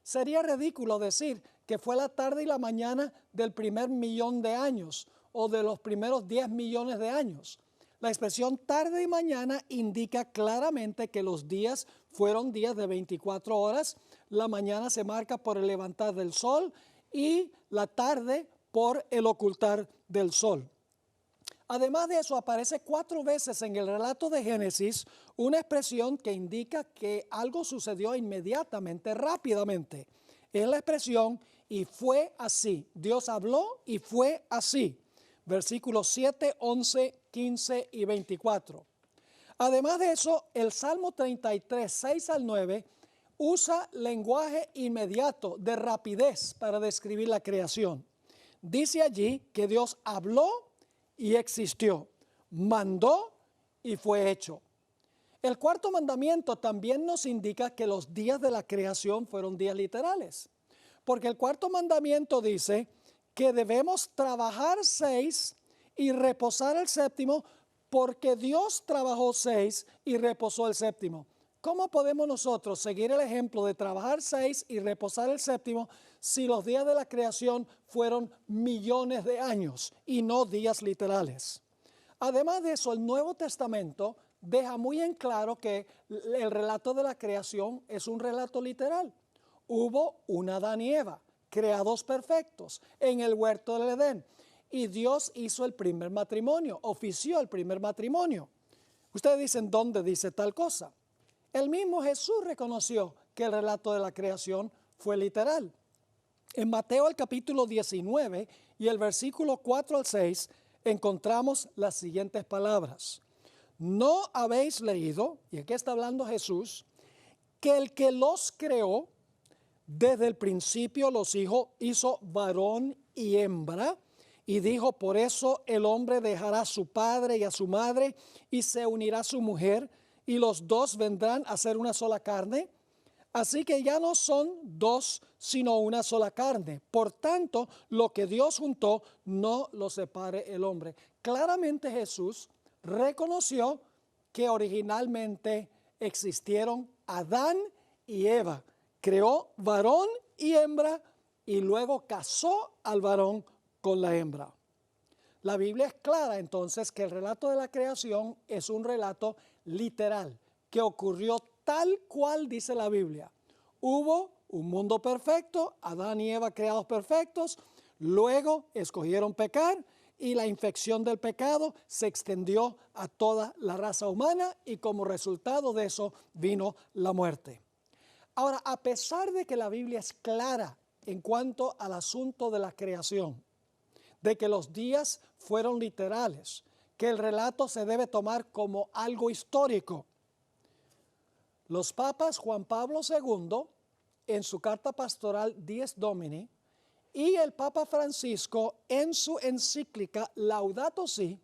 Sería ridículo decir que fue la tarde y la mañana del primer millón de años o de los primeros 10 millones de años. La expresión tarde y mañana indica claramente que los días fueron días de 24 horas. La mañana se marca por el levantar del sol y la tarde por el ocultar del sol. Además de eso, aparece 4 veces en el relato de Génesis una expresión que indica que algo sucedió inmediatamente, rápidamente. Es la expresión "y fue así". Dios habló y fue así. Versículos 7, 11, 15 y 24. Además de eso, el Salmo 33, 6 al 9, usa lenguaje inmediato, de rapidez, para describir la creación. Dice allí que Dios habló y existió, mandó y fue hecho. El cuarto mandamiento también nos indica que los días de la creación fueron días literales, porque el cuarto mandamiento dice que debemos trabajar 6 y reposar el séptimo, porque Dios trabajó 6 y reposó el séptimo. ¿Cómo podemos nosotros seguir el ejemplo de trabajar 6 y reposar el séptimo si los días de la creación fueron millones de años y no días literales? Además de eso, el Nuevo Testamento deja muy en claro que el relato de la creación es un relato literal. Hubo un Adán y Eva, creados perfectos, en el huerto del Edén. Y Dios hizo el primer matrimonio, ofició el primer matrimonio. Ustedes dicen, ¿dónde dice tal cosa? El mismo Jesús reconoció que el relato de la creación fue literal. En Mateo el capítulo 19 y el versículo 4 al 6 encontramos las siguientes palabras. ¿No habéis leído, y aquí está hablando Jesús, que el que los creó desde el principio los hizo varón y hembra? Y dijo, por eso el hombre dejará a su padre y a su madre y se unirá a su mujer, y los dos vendrán a ser una sola carne. Así que ya no son dos, sino una sola carne. Por tanto, lo que Dios juntó, no lo separe el hombre. Claramente Jesús reconoció que originalmente existieron Adán y Eva. Creó varón y hembra y luego casó al varón con la hembra. La Biblia es clara entonces que el relato de la creación es un relato literal, que ocurrió tal cual dice la Biblia. Hubo un mundo perfecto, Adán y Eva creados perfectos, luego escogieron pecar y la infección del pecado se extendió a toda la raza humana y como resultado de eso vino la muerte. Ahora, a pesar de que la Biblia es clara en cuanto al asunto de la creación, de que los días fueron literales, que el relato se debe tomar como algo histórico. Los papas Juan Pablo II, en su carta pastoral Dies Domini, y el Papa Francisco, en su encíclica Laudato Si,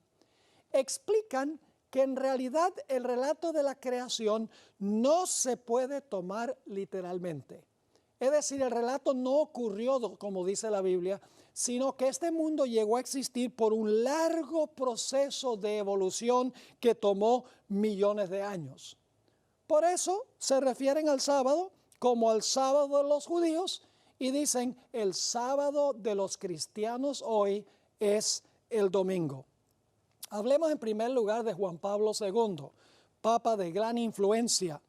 explican que en realidad el relato de la creación no se puede tomar literalmente. Es decir, el relato no ocurrió como dice la Biblia, sino que este mundo llegó a existir por un largo proceso de evolución que tomó millones de años. Por eso se refieren al sábado como al sábado de los judíos y dicen el sábado de los cristianos hoy es el domingo. Hablemos en primer lugar de Juan Pablo II, papa de gran influencia.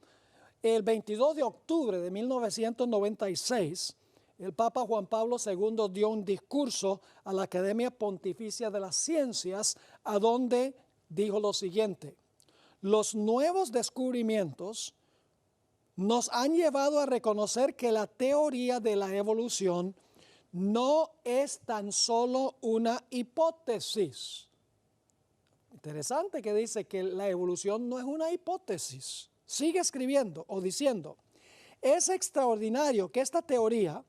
El 22 de octubre de 1996, el Papa Juan Pablo II dio un discurso a la Academia Pontificia de las Ciencias, a donde dijo lo siguiente: los nuevos descubrimientos nos han llevado a reconocer que la teoría de la evolución no es tan solo una hipótesis. Interesante que dice que la evolución no es una hipótesis. Sigue escribiendo o diciendo: es extraordinario que esta teoría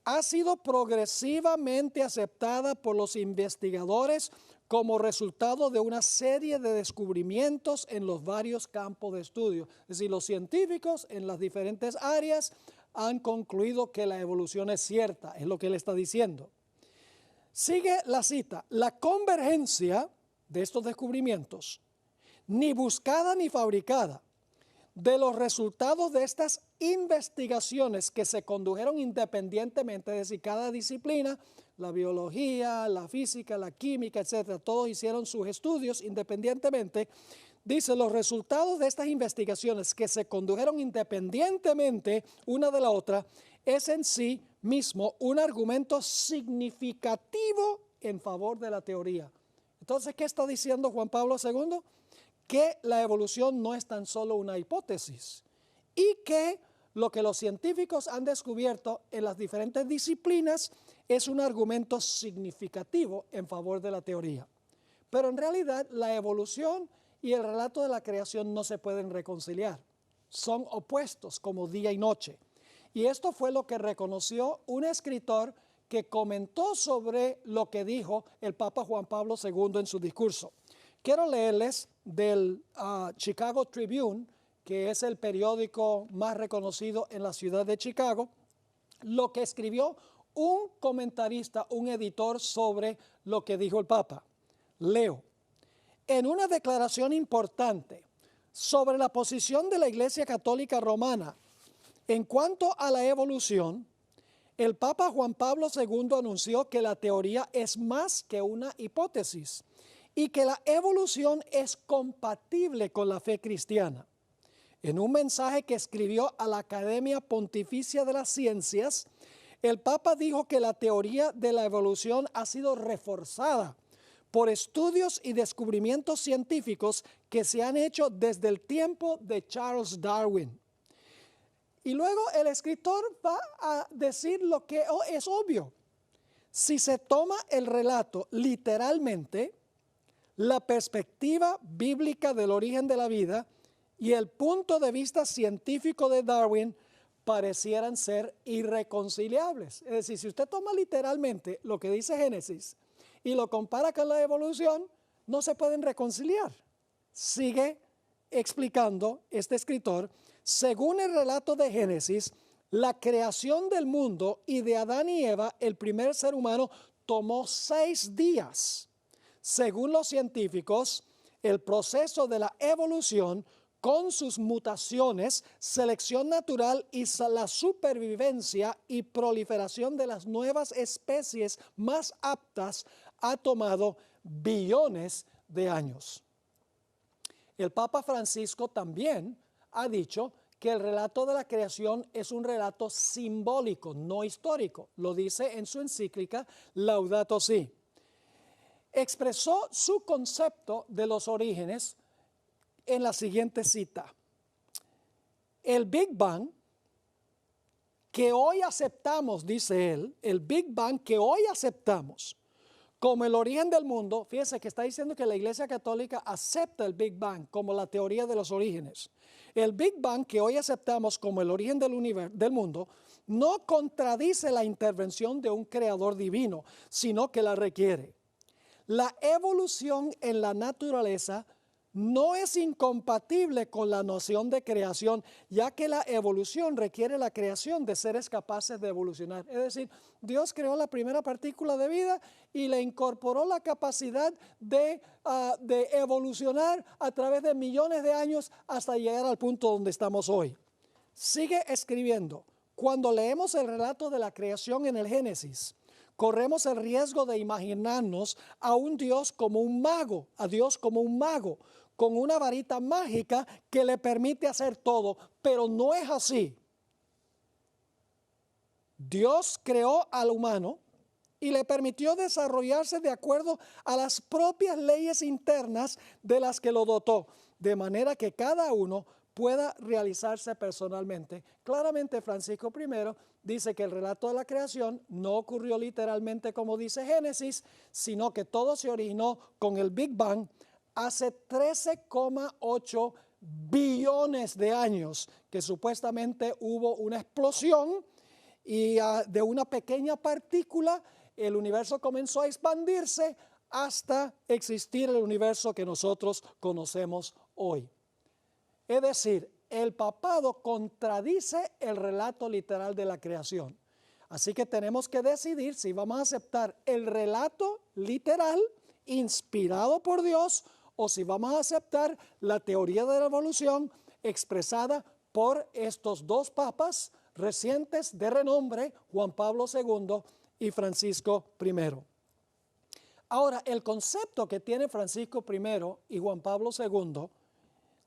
ha sido progresivamente aceptada por los investigadores como resultado de una serie de descubrimientos en los varios campos de estudio. Es decir, los científicos en las diferentes áreas han concluido que la evolución es cierta, es lo que él está diciendo. Sigue la cita: la convergencia de estos descubrimientos, ni buscada ni fabricada, de los resultados de estas investigaciones que se condujeron independientemente, es decir, cada disciplina, la biología, la física, la química, etcétera, todos hicieron sus estudios independientemente. Dice, los resultados de estas investigaciones que se condujeron independientemente una de la otra, es en sí mismo un argumento significativo en favor de la teoría. Entonces, ¿qué está diciendo Juan Pablo II? Que la evolución no es tan solo una hipótesis y que lo que los científicos han descubierto en las diferentes disciplinas es un argumento significativo en favor de la teoría. Pero en realidad la evolución y el relato de la creación no se pueden reconciliar. Son opuestos como día y noche. Y esto fue lo que reconoció un escritor que comentó sobre lo que dijo el Papa Juan Pablo II en su discurso. Quiero leerles del Chicago Tribune, que es el periódico más reconocido en la ciudad de Chicago, lo que escribió un comentarista, un editor sobre lo que dijo el Papa. Leo: en una declaración importante sobre la posición de la Iglesia Católica Romana en cuanto a la evolución, el Papa Juan Pablo II anunció que la teoría es más que una hipótesis y que la evolución es compatible con la fe cristiana. En un mensaje que escribió a la Academia Pontificia de las Ciencias, el Papa dijo que la teoría de la evolución ha sido reforzada por estudios y descubrimientos científicos que se han hecho desde el tiempo de Charles Darwin. Y luego el escritor va a decir lo que es obvio. Si se toma el relato literalmente, la perspectiva bíblica del origen de la vida y el punto de vista científico de Darwin parecieran ser irreconciliables. Es decir, si usted toma literalmente lo que dice Génesis y lo compara con la evolución, no se pueden reconciliar. Sigue explicando este escritor: según el relato de Génesis, la creación del mundo y de Adán y Eva, el primer ser humano, tomó 6 días. Según los científicos, el proceso de la evolución, con sus mutaciones, selección natural y la supervivencia y proliferación de las nuevas especies más aptas, ha tomado billones de años. El Papa Francisco también ha dicho que el relato de la creación es un relato simbólico, no histórico. Lo dice en su encíclica Laudato Si. Expresó su concepto de los orígenes en la siguiente cita: el Big Bang que hoy aceptamos, dice él, el Big Bang que hoy aceptamos como el origen del mundo. Fíjense que está diciendo que la Iglesia Católica acepta el Big Bang como la teoría de los orígenes. El Big Bang que hoy aceptamos como el origen del mundo no contradice la intervención de un creador divino, sino que la requiere. La evolución en la naturaleza no es incompatible con la noción de creación, ya que la evolución requiere la creación de seres capaces de evolucionar. Es decir, Dios creó la primera partícula de vida y le incorporó la capacidad de evolucionar a través de millones de años hasta llegar al punto donde estamos hoy. Sigue escribiendo. Cuando leemos el relato de la creación en el Génesis, corremos el riesgo de imaginarnos a un Dios como un mago, a Dios como un mago, con una varita mágica que le permite hacer todo, pero no es así. Dios creó al humano y le permitió desarrollarse de acuerdo a las propias leyes internas de las que lo dotó, de manera que cada uno pueda realizarse personalmente. Claramente Francisco I dice que el relato de la creación no ocurrió literalmente como dice Génesis, sino que todo se originó con el Big Bang hace 13,8 billones de años, que supuestamente hubo una explosión y de una pequeña partícula el universo comenzó a expandirse hasta existir el universo que nosotros conocemos hoy. Es decir, el papado contradice el relato literal de la creación. Así que tenemos que decidir si vamos a aceptar el relato literal inspirado por Dios o si vamos a aceptar la teoría de la evolución expresada por estos dos papas recientes de renombre, Juan Pablo II y Francisco I. Ahora, el concepto que tiene Francisco I y Juan Pablo II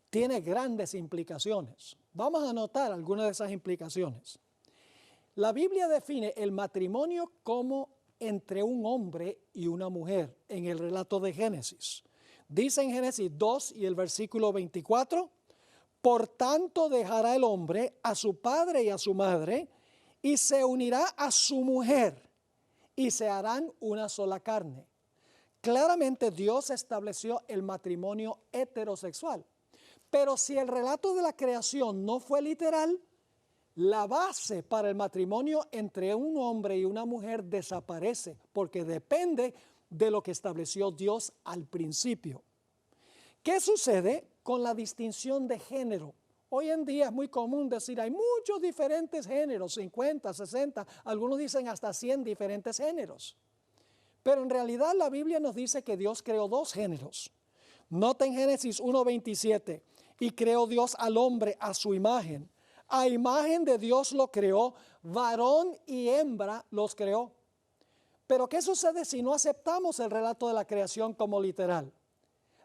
tiene grandes implicaciones. Vamos a notar algunas de esas implicaciones. La Biblia define el matrimonio como entre un hombre y una mujer en el relato de Génesis. Dice en Génesis 2 y el versículo 24, por tanto dejará el hombre a su padre y a su madre y se unirá a su mujer y se harán una sola carne. Claramente Dios estableció el matrimonio heterosexual. Pero si el relato de la creación no fue literal, la base para el matrimonio entre un hombre y una mujer desaparece porque depende de lo que estableció Dios al principio. ¿Qué sucede con la distinción de género? Hoy en día es muy común decir hay muchos diferentes géneros, 50, 60, algunos dicen hasta 100 diferentes géneros. Pero en realidad la Biblia nos dice que Dios creó dos géneros. Nota en Génesis 1:27, y creó Dios al hombre a su imagen. A imagen de Dios lo creó, varón y hembra los creó. Pero ¿qué sucede si no aceptamos el relato de la creación como literal?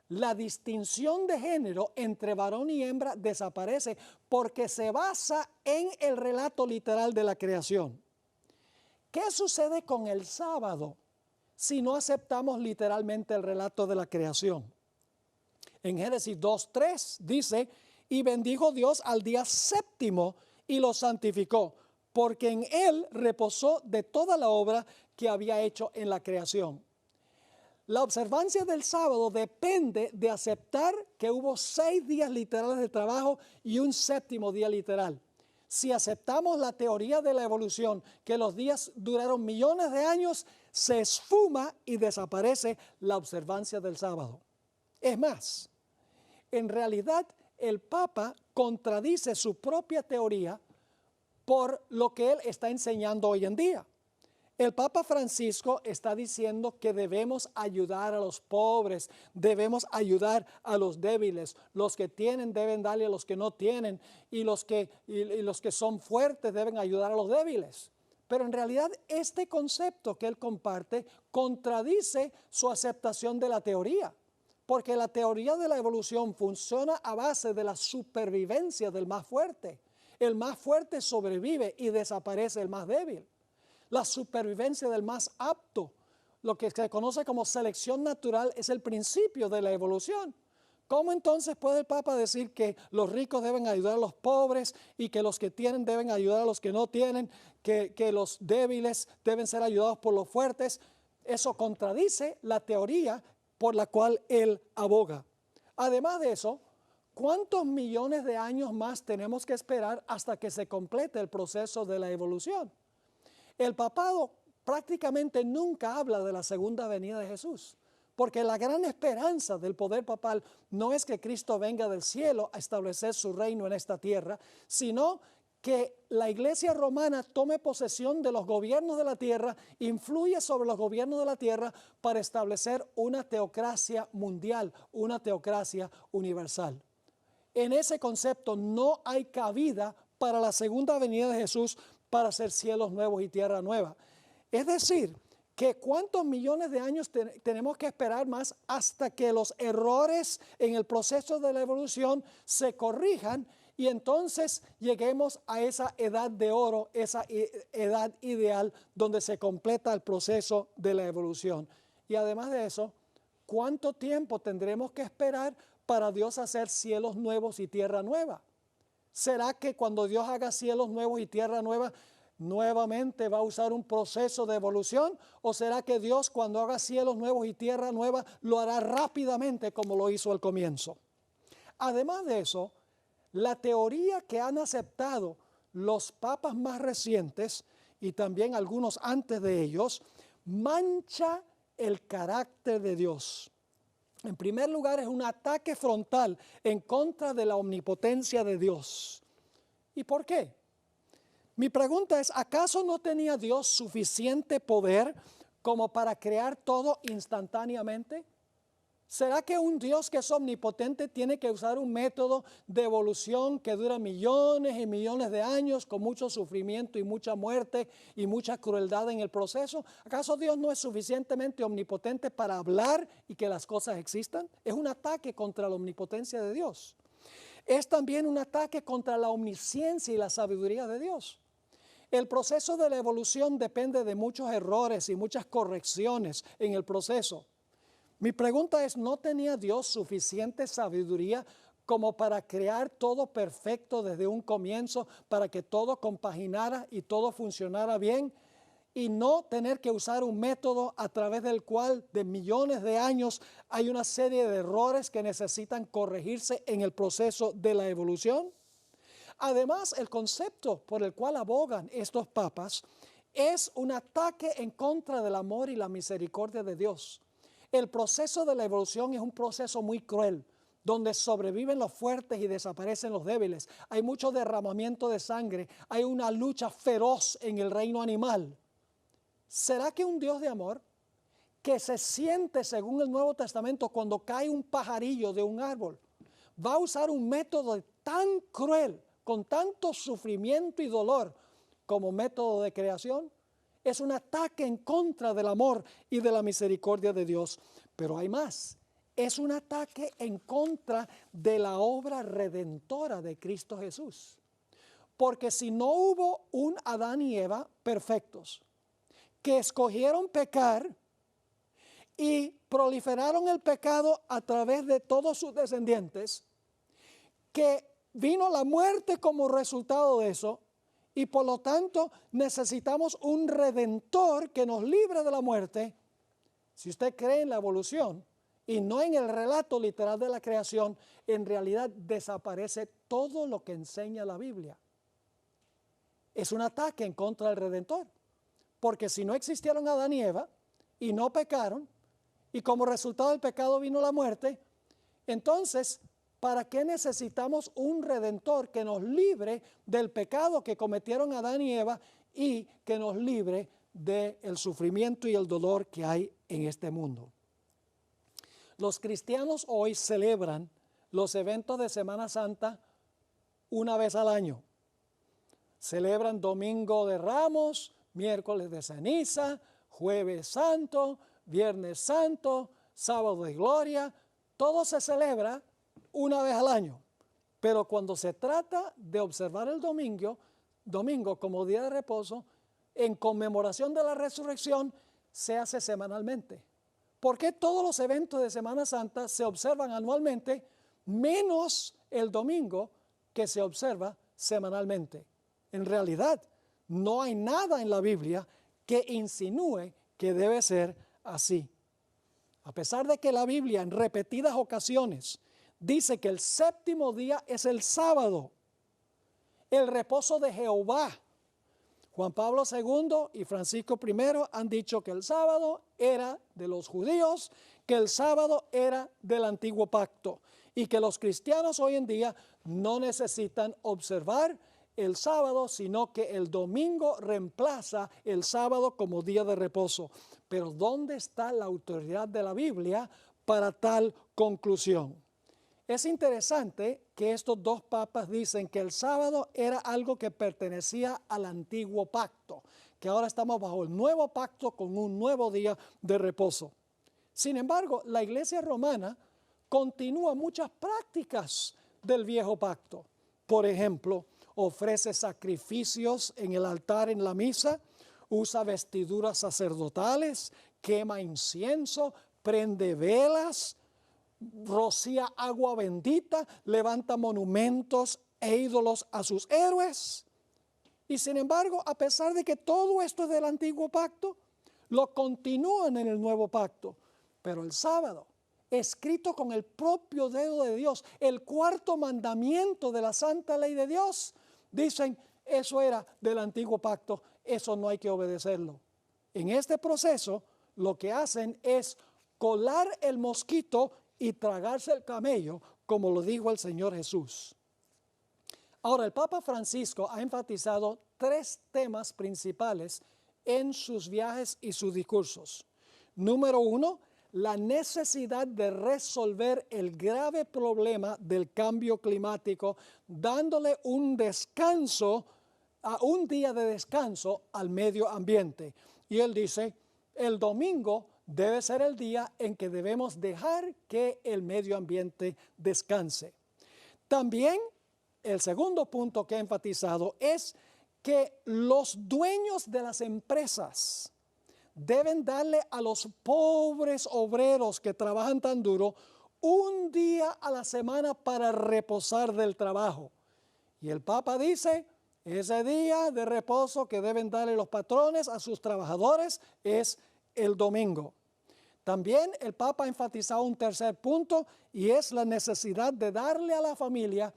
La distinción de género entre varón y hembra desaparece porque se basa en el relato literal de la creación. ¿Qué sucede con el sábado si no aceptamos literalmente el relato de la creación? En Génesis 2:3 dice, y bendijo Dios al día séptimo y lo santificó, porque en él reposó de toda la obra que había hecho en la creación. La observancia del sábado depende de aceptar que hubo 6 días literales de trabajo y un séptimo día literal. Si aceptamos la teoría de la evolución, que los días duraron millones de años, se esfuma y desaparece la observancia del sábado. Es más, en realidad el Papa contradice su propia teoría por lo que él está enseñando hoy en día. El Papa Francisco está diciendo que debemos ayudar a los pobres, debemos ayudar a los débiles, los que tienen deben darle a los que no tienen y los que son fuertes deben ayudar a los débiles. Pero en realidad este concepto que él comparte contradice su aceptación de la teoría, porque la teoría de la evolución funciona a base de la supervivencia del más fuerte. El más fuerte sobrevive y desaparece el más débil. La supervivencia del más apto, lo que se conoce como selección natural, es el principio de la evolución. ¿Cómo entonces puede el Papa decir que los ricos deben ayudar a los pobres y que los que tienen deben ayudar a los que no tienen, que los débiles deben ser ayudados por los fuertes? Eso contradice la teoría por la cual él aboga. Además de eso, ¿cuántos millones de años más tenemos que esperar hasta que se complete el proceso de la evolución? El papado prácticamente nunca habla de la segunda venida de Jesús, porque la gran esperanza del poder papal no es que Cristo venga del cielo a establecer su reino en esta tierra, sino que la Iglesia romana tome posesión de los gobiernos de la tierra, influya sobre los gobiernos de la tierra para establecer una teocracia mundial, una teocracia universal. En ese concepto no hay cabida para la segunda venida de Jesús para hacer cielos nuevos y tierra nueva. Es decir, que cuántos millones de años tenemos que esperar más hasta que los errores en el proceso de la evolución se corrijan y entonces lleguemos a esa edad de oro, esa edad ideal donde se completa el proceso de la evolución. Y además de eso, ¿cuánto tiempo tendremos que esperar para Dios hacer cielos nuevos y tierra nueva? ¿Será que cuando Dios haga cielos nuevos y tierra nueva, nuevamente va a usar un proceso de evolución? ¿O será que Dios cuando haga cielos nuevos y tierra nueva lo hará rápidamente como lo hizo al comienzo? Además de eso, la teoría que han aceptado los papas más recientes y también algunos antes de ellos, mancha el carácter de Dios. En primer lugar, es un ataque frontal en contra de la omnipotencia de Dios. ¿Y por qué? Mi pregunta es, ¿acaso no tenía Dios suficiente poder como para crear todo instantáneamente? ¿Será que un Dios que es omnipotente tiene que usar un método de evolución que dura millones y millones de años con mucho sufrimiento y mucha muerte y mucha crueldad en el proceso? ¿Acaso Dios no es suficientemente omnipotente para hablar y que las cosas existan? Es un ataque contra la omnipotencia de Dios. Es también un ataque contra la omnisciencia y la sabiduría de Dios. El proceso de la evolución depende de muchos errores y muchas correcciones en el proceso. Mi pregunta es, ¿no tenía Dios suficiente sabiduría como para crear todo perfecto desde un comienzo, para que todo compaginara y todo funcionara bien, y no tener que usar un método a través del cual de millones de años hay una serie de errores que necesitan corregirse en el proceso de la evolución? Además, el concepto por el cual abogan estos papas es un ataque en contra del amor y la misericordia de Dios. El proceso de la evolución es un proceso muy cruel, donde sobreviven los fuertes y desaparecen los débiles. Hay mucho derramamiento de sangre, hay una lucha feroz en el reino animal. ¿Será que un Dios de amor que se siente, según el Nuevo Testamento, cuando cae un pajarillo de un árbol, va a usar un método tan cruel, con tanto sufrimiento y dolor como método de creación? Es un ataque en contra del amor y de la misericordia de Dios. Pero hay más. Es un ataque en contra de la obra redentora de Cristo Jesús. Porque si no hubo un Adán y Eva perfectos, que escogieron pecar y proliferaron el pecado a través de todos sus descendientes, que vino la muerte como resultado de eso, y por lo tanto necesitamos un redentor que nos libre de la muerte. Si usted cree en la evolución y no en el relato literal de la creación, en realidad desaparece todo lo que enseña la Biblia. Es un ataque en contra del redentor, porque si no existieron Adán y Eva y no pecaron, y como resultado del pecado vino la muerte, entonces ¿para qué necesitamos un redentor que nos libre del pecado que cometieron Adán y Eva y que nos libre del sufrimiento y el dolor que hay en este mundo? Los cristianos hoy celebran los eventos de Semana Santa una vez al año. Celebran Domingo de Ramos, Miércoles de Ceniza, Jueves Santo, Viernes Santo, Sábado de Gloria. Todo se celebra una vez al año, pero cuando se trata de observar el domingo como día de reposo, en conmemoración de la resurrección, se hace semanalmente. ¿Por qué todos los eventos de Semana Santa se observan anualmente, menos el domingo que se observa semanalmente? En realidad, no hay nada en la Biblia que insinúe que debe ser así. A pesar de que la Biblia en repetidas ocasiones dice que el séptimo día es el sábado, el reposo de Jehová. Juan Pablo II y Francisco I han dicho que el sábado era de los judíos, que el sábado era del antiguo pacto y que los cristianos hoy en día no necesitan observar el sábado, sino que el domingo reemplaza el sábado como día de reposo. Pero ¿dónde está la autoridad de la Biblia para tal conclusión? Es interesante que estos dos papas dicen que el sábado era algo que pertenecía al antiguo pacto, que ahora estamos bajo el nuevo pacto con un nuevo día de reposo. Sin embargo, la Iglesia romana continúa muchas prácticas del viejo pacto. Por ejemplo, ofrece sacrificios en el altar en la misa, usa vestiduras sacerdotales, quema incienso, prende velas, rocía agua bendita, levanta monumentos e ídolos a sus héroes. Y sin embargo, a pesar de que todo esto es del antiguo pacto, lo continúan en el nuevo pacto. Pero el sábado, escrito con el propio dedo de Dios, el cuarto mandamiento de la santa ley de Dios, dicen, eso era del antiguo pacto, eso no hay que obedecerlo. En este proceso, lo que hacen es colar el mosquito y tragarse el camello, como lo dijo el Señor Jesús. Ahora, el Papa Francisco ha enfatizado 3 temas principales en sus viajes y sus discursos. Número 1, la necesidad de resolver el grave problema del cambio climático, dándole un día de descanso al medio ambiente. Y él dice, el domingo debe ser el día en que debemos dejar que el medio ambiente descanse. También el segundo punto que ha enfatizado es que los dueños de las empresas deben darle a los pobres obreros que trabajan tan duro un día a la semana para reposar del trabajo. Y el Papa dice, ese día de reposo que deben darle los patrones a sus trabajadores es el domingo. También el Papa ha enfatizado un tercer punto y es la necesidad de darle a la familia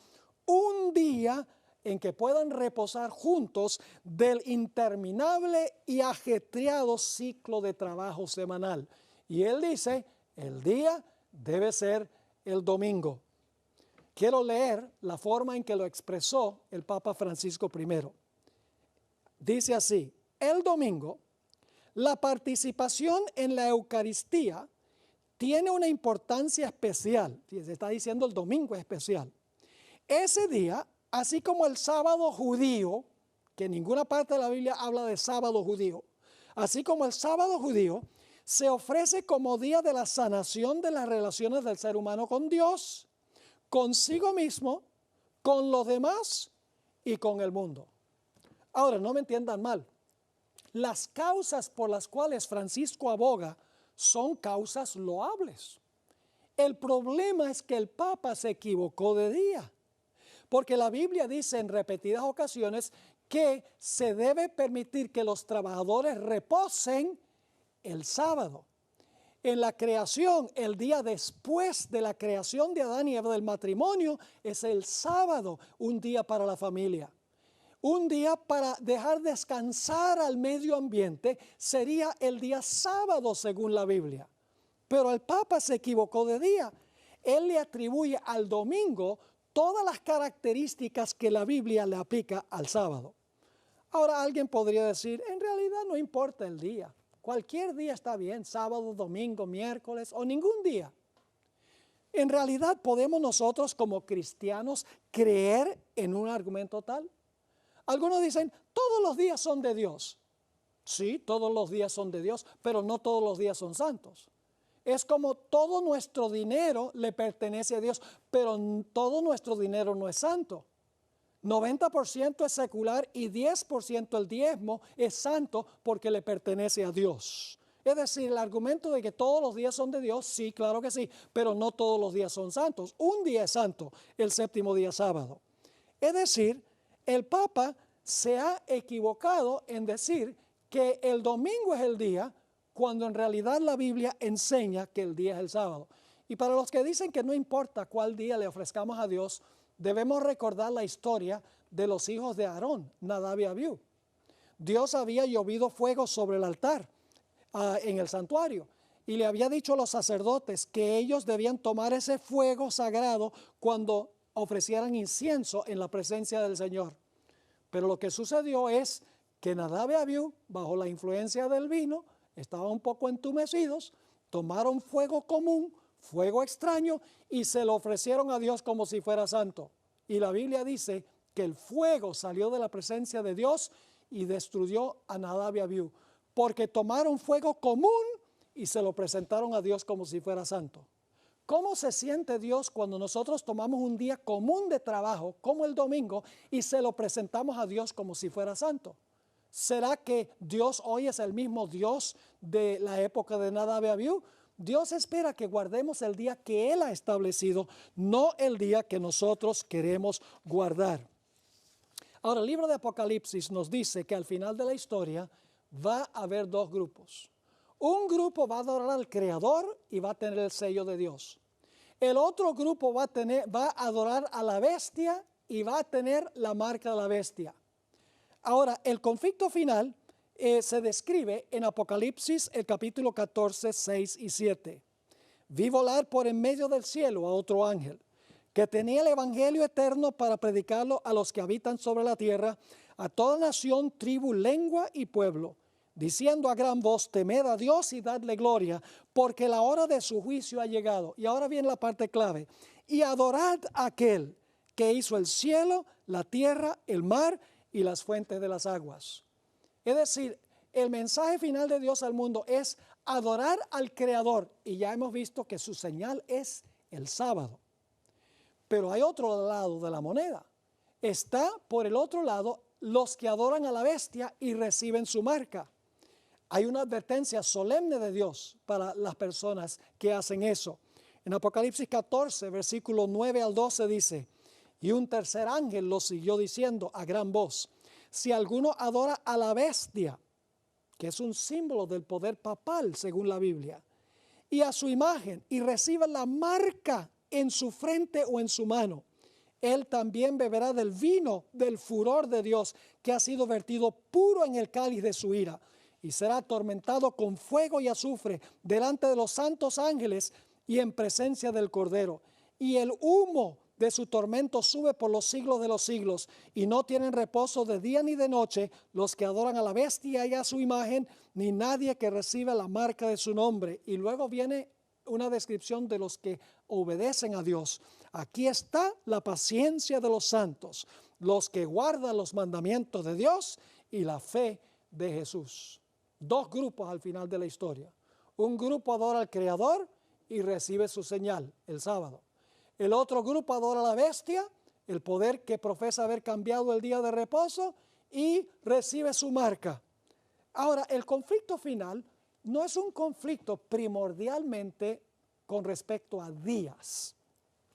un día en que puedan reposar juntos del interminable y ajetreado ciclo de trabajo semanal. Y él dice, el día debe ser el domingo. Quiero leer la forma en que lo expresó el Papa Francisco I. Dice así, el domingo, la participación en la Eucaristía tiene una importancia especial. Se está diciendo el domingo es especial. Ese día, así como el sábado judío, que en ninguna parte de la Biblia habla de sábado judío, así como el sábado judío se ofrece como día de la sanación de las relaciones del ser humano con Dios, consigo mismo, con los demás y con el mundo. Ahora, no me entiendan mal. Las causas por las cuales Francisco aboga son causas loables. El problema es que el Papa se equivocó de día, porque la Biblia dice en repetidas ocasiones que se debe permitir que los trabajadores reposen el sábado. En la creación, el día después de la creación de Adán y Eva del matrimonio, es el sábado, un día para la familia. Un día para dejar descansar al medio ambiente sería el día sábado según la Biblia. Pero el Papa se equivocó de día. Él le atribuye al domingo todas las características que la Biblia le aplica al sábado. Ahora alguien podría decir, en realidad no importa el día. Cualquier día está bien, sábado, domingo, miércoles o ningún día. En realidad podemos nosotros como cristianos creer en un argumento tal. Algunos dicen, todos los días son de Dios. Sí, todos los días son de Dios, pero no todos los días son santos. Es como todo nuestro dinero le pertenece a Dios, pero todo nuestro dinero no es santo. 90% es secular y 10% el diezmo es santo porque le pertenece a Dios. Es decir, el argumento de que todos los días son de Dios, sí, claro que sí, pero no todos los días son santos. Un día es santo, el séptimo día sábado. Es decir, el Papa se ha equivocado en decir que el domingo es el día, cuando en realidad la Biblia enseña que el día es el sábado. Y para los que dicen que no importa cuál día le ofrezcamos a Dios, debemos recordar la historia de los hijos de Aarón, Nadab y Abiú. Dios había llovido fuego sobre el altar en el santuario y le había dicho a los sacerdotes que ellos debían tomar ese fuego sagrado cuando ofrecieran incienso en la presencia del Señor. Pero lo que sucedió es que Nadab y Abiú, bajo la influencia del vino, estaban un poco entumecidos, tomaron fuego común, fuego extraño, y se lo ofrecieron a Dios como si fuera santo. Y la Biblia dice que el fuego salió de la presencia de Dios y destruyó a Nadab y Abiú, porque tomaron fuego común y se lo presentaron a Dios como si fuera santo. ¿Cómo se siente Dios cuando nosotros tomamos un día común de trabajo, como el domingo, y se lo presentamos a Dios como si fuera santo? ¿Será que Dios hoy es el mismo Dios de la época de Nadab y Abiú? Dios espera que guardemos el día que Él ha establecido, no el día que nosotros queremos guardar. Ahora, el libro de Apocalipsis nos dice que al final de la historia va a haber dos grupos. Un grupo va a adorar al Creador y va a tener el sello de Dios. El otro grupo va a adorar a la bestia y va a tener la marca de la bestia. Ahora, el conflicto final se describe en Apocalipsis, el capítulo 14, 6 y 7. Vi volar por en medio del cielo a otro ángel, que tenía el evangelio eterno para predicarlo a los que habitan sobre la tierra, a toda nación, tribu, lengua y pueblo, diciendo a gran voz: temed a Dios y dadle gloria, porque la hora de su juicio ha llegado. Y ahora viene la parte clave: y adorad a aquel que hizo el cielo, la tierra, el mar y las fuentes de las aguas. Es decir, el mensaje final de Dios al mundo es adorar al Creador, y ya hemos visto que su señal es el sábado. Pero hay otro lado de la moneda. Está por el otro lado los que adoran a la bestia y reciben su marca. Hay una advertencia solemne de Dios para las personas que hacen eso. En Apocalipsis 14, versículos 9 al 12 dice: y un tercer ángel lo siguió diciendo a gran voz: si alguno adora a la bestia, que es un símbolo del poder papal según la Biblia, y a su imagen, y recibe la marca en su frente o en su mano, él también beberá del vino del furor de Dios, que ha sido vertido puro en el cáliz de su ira, y será atormentado con fuego y azufre delante de los santos ángeles y en presencia del Cordero. Y el humo de su tormento sube por los siglos de los siglos, y no tienen reposo de día ni de noche los que adoran a la bestia y a su imagen, ni nadie que reciba la marca de su nombre. Y luego viene una descripción de los que obedecen a Dios. Aquí está la paciencia de los santos, los que guardan los mandamientos de Dios y la fe de Jesús. Dos grupos al final de la historia. Un grupo adora al Creador y recibe su señal el sábado. El otro grupo adora a la bestia, el poder que profesa haber cambiado el día de reposo, y recibe su marca. Ahora, el conflicto final no es un conflicto primordialmente con respecto a días.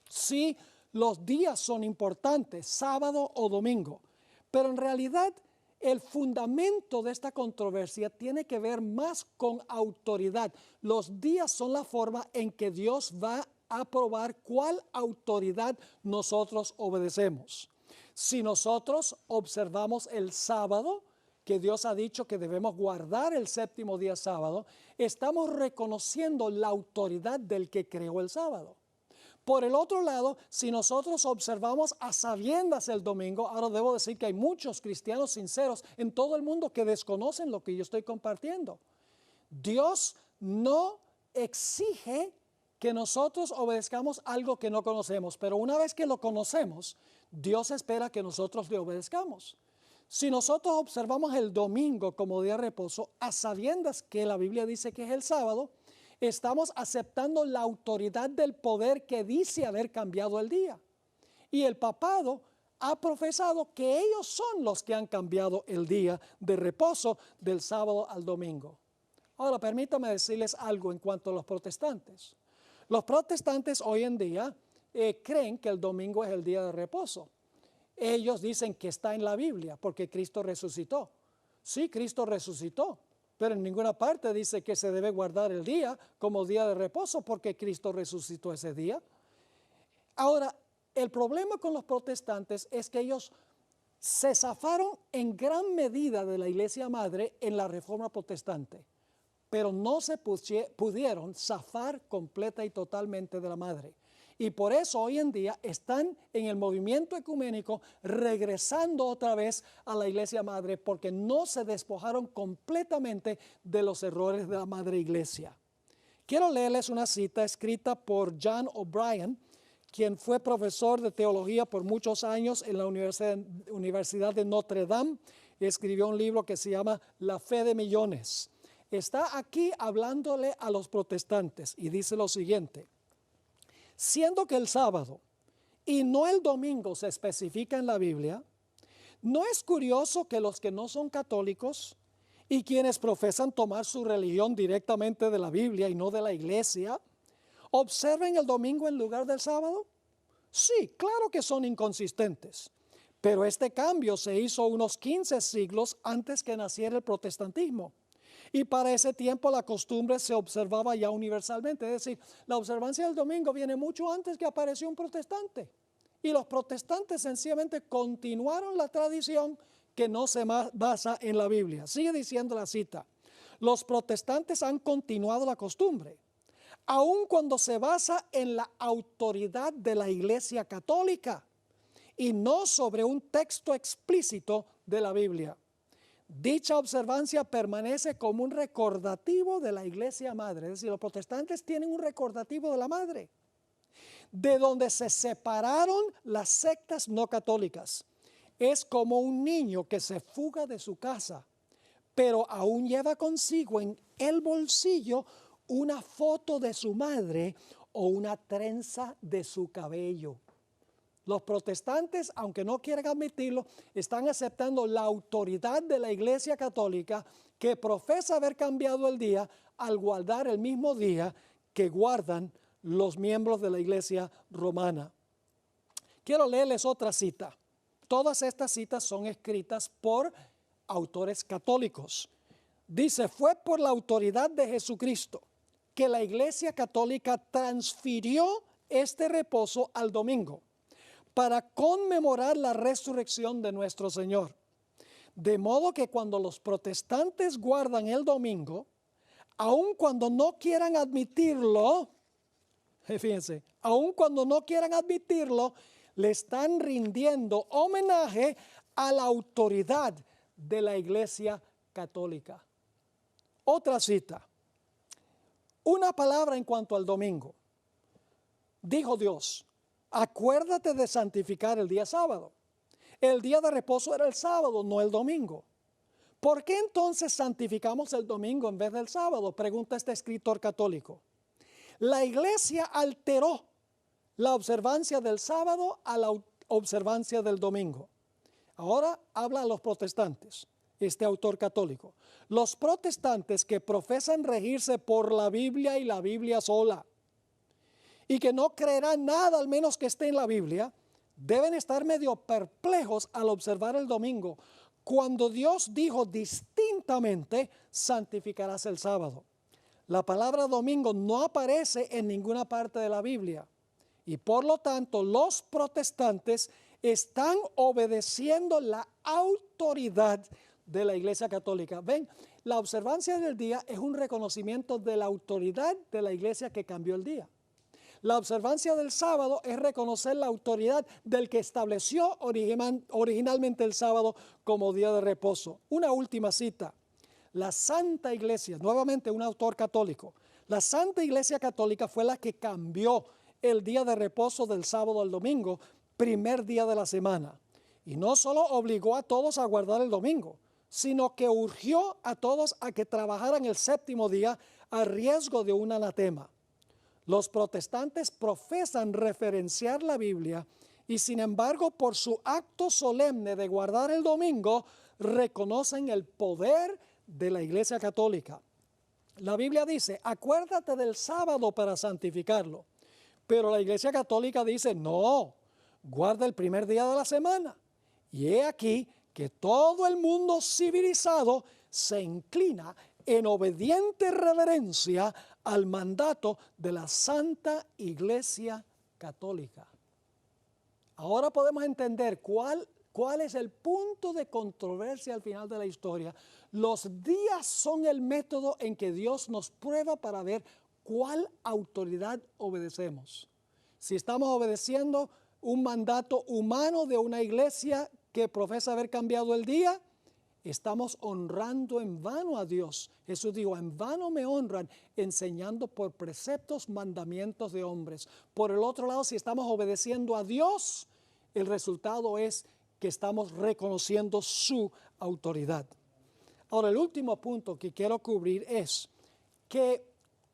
Sí, los días son importantes, sábado o domingo, pero en realidad el fundamento de esta controversia tiene que ver más con autoridad. Los días son la forma en que Dios va a probar cuál autoridad nosotros obedecemos. Si nosotros observamos el sábado, que Dios ha dicho que debemos guardar el séptimo día sábado, estamos reconociendo la autoridad del que creó el sábado. Por el otro lado, si nosotros observamos a sabiendas el domingo, ahora debo decir que hay muchos cristianos sinceros en todo el mundo que desconocen lo que yo estoy compartiendo. Dios no exige que nosotros obedezcamos algo que no conocemos, pero una vez que lo conocemos, Dios espera que nosotros le obedezcamos. Si nosotros observamos el domingo como día de reposo, a sabiendas que la Biblia dice que es el sábado, estamos aceptando la autoridad del poder que dice haber cambiado el día. Y el papado ha profesado que ellos son los que han cambiado el día de reposo del sábado al domingo. Ahora, permítame decirles algo en cuanto a los protestantes. Los protestantes hoy en día creen que el domingo es el día de reposo. Ellos dicen que está en la Biblia porque Cristo resucitó. Sí, Cristo resucitó, Pero en ninguna parte dice que se debe guardar el día como día de reposo porque Cristo resucitó ese día. Ahora, el problema con los protestantes es que ellos se zafaron en gran medida de la iglesia madre en la reforma protestante, pero no se pudieron zafar completa y totalmente de la madre. Y por eso hoy en día están en el movimiento ecuménico regresando otra vez a la iglesia madre porque no se despojaron completamente de los errores de la madre iglesia. Quiero leerles una cita escrita por John O'Brien, quien fue profesor de teología por muchos años en la Universidad de Notre Dame. Escribió un libro que se llama La Fe de Millones. Está aquí hablándole a los protestantes y dice lo siguiente: siendo que el sábado y no el domingo se especifica en la Biblia, ¿no es curioso que los que no son católicos y quienes profesan tomar su religión directamente de la Biblia y no de la iglesia, observen el domingo en lugar del sábado? Sí, claro que son inconsistentes, pero este cambio se hizo unos 15 siglos antes que naciera el protestantismo. Y para ese tiempo la costumbre se observaba ya universalmente. Es decir, la observancia del domingo viene mucho antes que apareció un protestante. Y los protestantes sencillamente continuaron la tradición que no se basa en la Biblia. Sigue diciendo la cita: los protestantes han continuado la costumbre, aun cuando se basa en la autoridad de la Iglesia Católica y no sobre un texto explícito de la Biblia. Dicha observancia permanece como un recordativo de la iglesia madre. Es decir, los protestantes tienen un recordativo de la madre, de donde se separaron las sectas no católicas. Es como un niño que se fuga de su casa, pero aún lleva consigo en el bolsillo una foto de su madre o una trenza de su cabello. Los protestantes, aunque no quieran admitirlo, están aceptando la autoridad de la Iglesia Católica, que profesa haber cambiado el día al guardar el mismo día que guardan los miembros de la Iglesia romana. Quiero leerles otra cita. Todas estas citas son escritas por autores católicos. Dice: fue por la autoridad de Jesucristo que la Iglesia Católica transfirió este reposo al domingo para conmemorar la resurrección de nuestro Señor. De modo que cuando los protestantes guardan el domingo, aun cuando no quieran admitirlo, fíjense, aun cuando no quieran admitirlo, le están rindiendo homenaje a la autoridad de la Iglesia Católica. Otra cita. Una palabra en cuanto al domingo. Dijo Dios: acuérdate de santificar el día sábado. El día de reposo era el sábado, no el domingo. ¿Por qué entonces santificamos el domingo en vez del sábado?, pregunta este escritor católico. La iglesia alteró la observancia del sábado a la observancia del domingo. Ahora habla a los protestantes, este autor católico. Los protestantes que profesan regirse por la Biblia y la Biblia sola, y que no creerán nada al menos que esté en la Biblia, deben estar medio perplejos al observar el domingo, cuando Dios dijo distintamente: santificarás el sábado. La palabra domingo no aparece en ninguna parte de la Biblia, y por lo tanto los protestantes están obedeciendo la autoridad de la Iglesia Católica. Ven, la observancia del día es un reconocimiento de la autoridad de la Iglesia que cambió el día. La observancia del sábado es reconocer la autoridad del que estableció originalmente el sábado como día de reposo. Una última cita. La Santa Iglesia, nuevamente un autor católico, la Santa Iglesia Católica fue la que cambió el día de reposo del sábado al domingo, primer día de la semana. Y no solo obligó a todos a guardar el domingo, sino que urgió a todos a que trabajaran el séptimo día a riesgo de un anatema. Los protestantes profesan referenciar la Biblia y, sin embargo, por su acto solemne de guardar el domingo, reconocen el poder de la Iglesia Católica. La Biblia dice: acuérdate del sábado para santificarlo. Pero la Iglesia Católica dice: no, guarda el primer día de la semana. Y he aquí que todo el mundo civilizado se inclina en obediente reverencia al mandato de la Santa Iglesia Católica. Ahora podemos entender cuál es el punto de controversia al final de la historia. Los días son el método en que Dios nos prueba para ver cuál autoridad obedecemos. Si estamos obedeciendo un mandato humano de una iglesia que profesa haber cambiado el día, estamos honrando en vano a Dios. Jesús dijo, en vano me honran, enseñando por preceptos, mandamientos de hombres. Por el otro lado, si estamos obedeciendo a Dios, el resultado es que estamos reconociendo su autoridad. Ahora, el último punto que quiero cubrir es que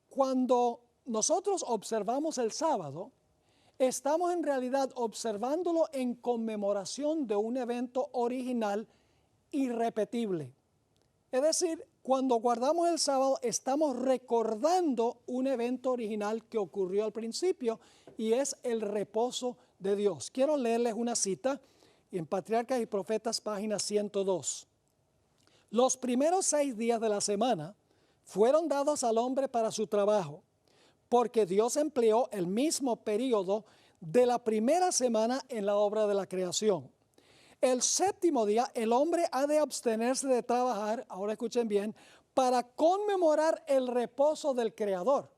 cuando nosotros observamos el sábado, estamos en realidad observándolo en conmemoración de un evento original irrepetible. Es decir, cuando guardamos el sábado, estamos recordando un evento original que ocurrió al principio y es el reposo de Dios. Quiero leerles una cita en Patriarcas y Profetas, página 102. Los primeros 6 días de la semana fueron dados al hombre para su trabajo, porque Dios empleó el mismo periodo de la primera semana en la obra de la creación. El séptimo día el hombre ha de abstenerse de trabajar, ahora escuchen bien, para conmemorar el reposo del Creador.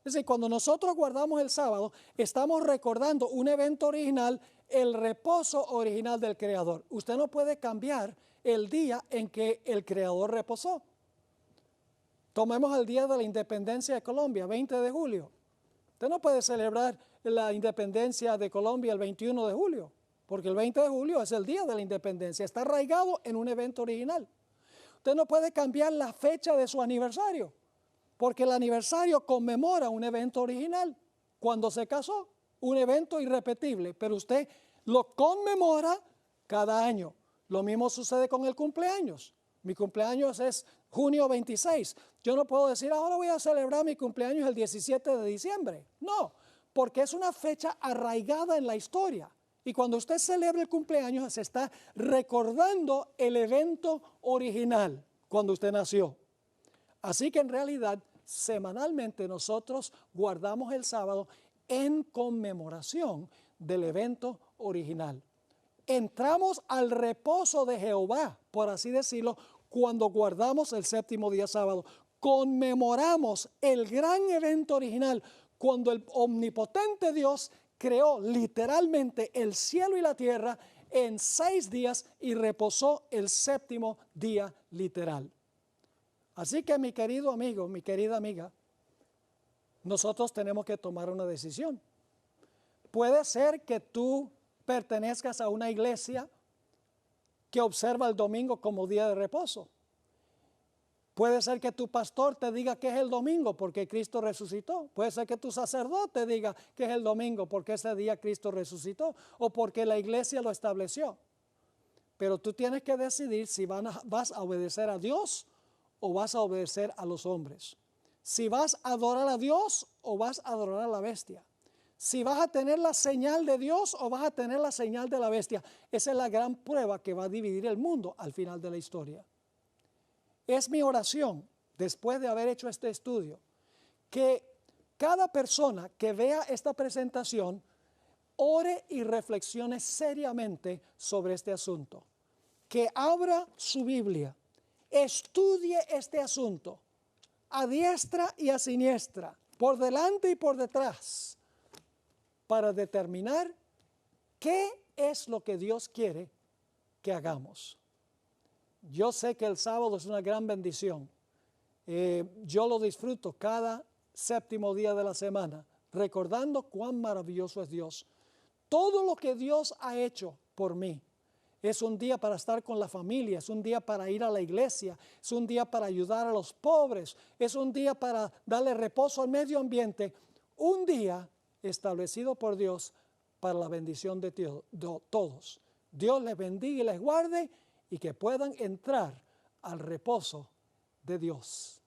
Es decir, cuando nosotros guardamos el sábado, estamos recordando un evento original, el reposo original del Creador. Usted no puede cambiar el día en que el Creador reposó. Tomemos el día de la independencia de Colombia, 20 de julio. Usted no puede celebrar la independencia de Colombia el 21 de julio, porque el 20 de julio es el día de la independencia, está arraigado en un evento original. Usted no puede cambiar la fecha de su aniversario, porque el aniversario conmemora un evento original, cuando se casó, un evento irrepetible, pero usted lo conmemora cada año. Lo mismo sucede con el cumpleaños. Mi cumpleaños es junio 26. Yo no puedo decir, ahora voy a celebrar mi cumpleaños el 17 de diciembre. No, porque es una fecha arraigada en la historia. Y cuando usted celebra el cumpleaños, se está recordando el evento original, cuando usted nació. Así que en realidad, semanalmente nosotros guardamos el sábado en conmemoración del evento original. Entramos al reposo de Jehová, por así decirlo, cuando guardamos el séptimo día sábado. Conmemoramos el gran evento original, cuando el omnipotente Dios creó literalmente el cielo y la tierra en 6 días y reposó el séptimo día literal. Así que mi querido amigo, mi querida amiga, nosotros tenemos que tomar una decisión. Puede ser que tú pertenezcas a una iglesia que observa el domingo como día de reposo. Puede ser que tu pastor te diga que es el domingo porque Cristo resucitó. Puede ser que tu sacerdote diga que es el domingo porque ese día Cristo resucitó o porque la iglesia lo estableció. Pero tú tienes que decidir si vas a obedecer a Dios o vas a obedecer a los hombres. Si vas a adorar a Dios o vas a adorar a la bestia. Si vas a tener la señal de Dios o vas a tener la señal de la bestia. Esa es la gran prueba que va a dividir el mundo al final de la historia. Es mi oración, después de haber hecho este estudio, que cada persona que vea esta presentación ore y reflexione seriamente sobre este asunto. Que abra su Biblia, estudie este asunto a diestra y a siniestra, por delante y por detrás, para determinar qué es lo que Dios quiere que hagamos. Yo sé que el sábado es una gran bendición. Yo lo disfruto cada séptimo día de la semana, recordando cuán maravilloso es Dios. Todo lo que Dios ha hecho por mí. Es un día para estar con la familia, es un día para ir a la iglesia, es un día para ayudar a los pobres, es un día para darle reposo al medio ambiente. Un día establecido por Dios para la bendición de todos. Dios les bendiga y les guarde y que puedan entrar al reposo de Dios.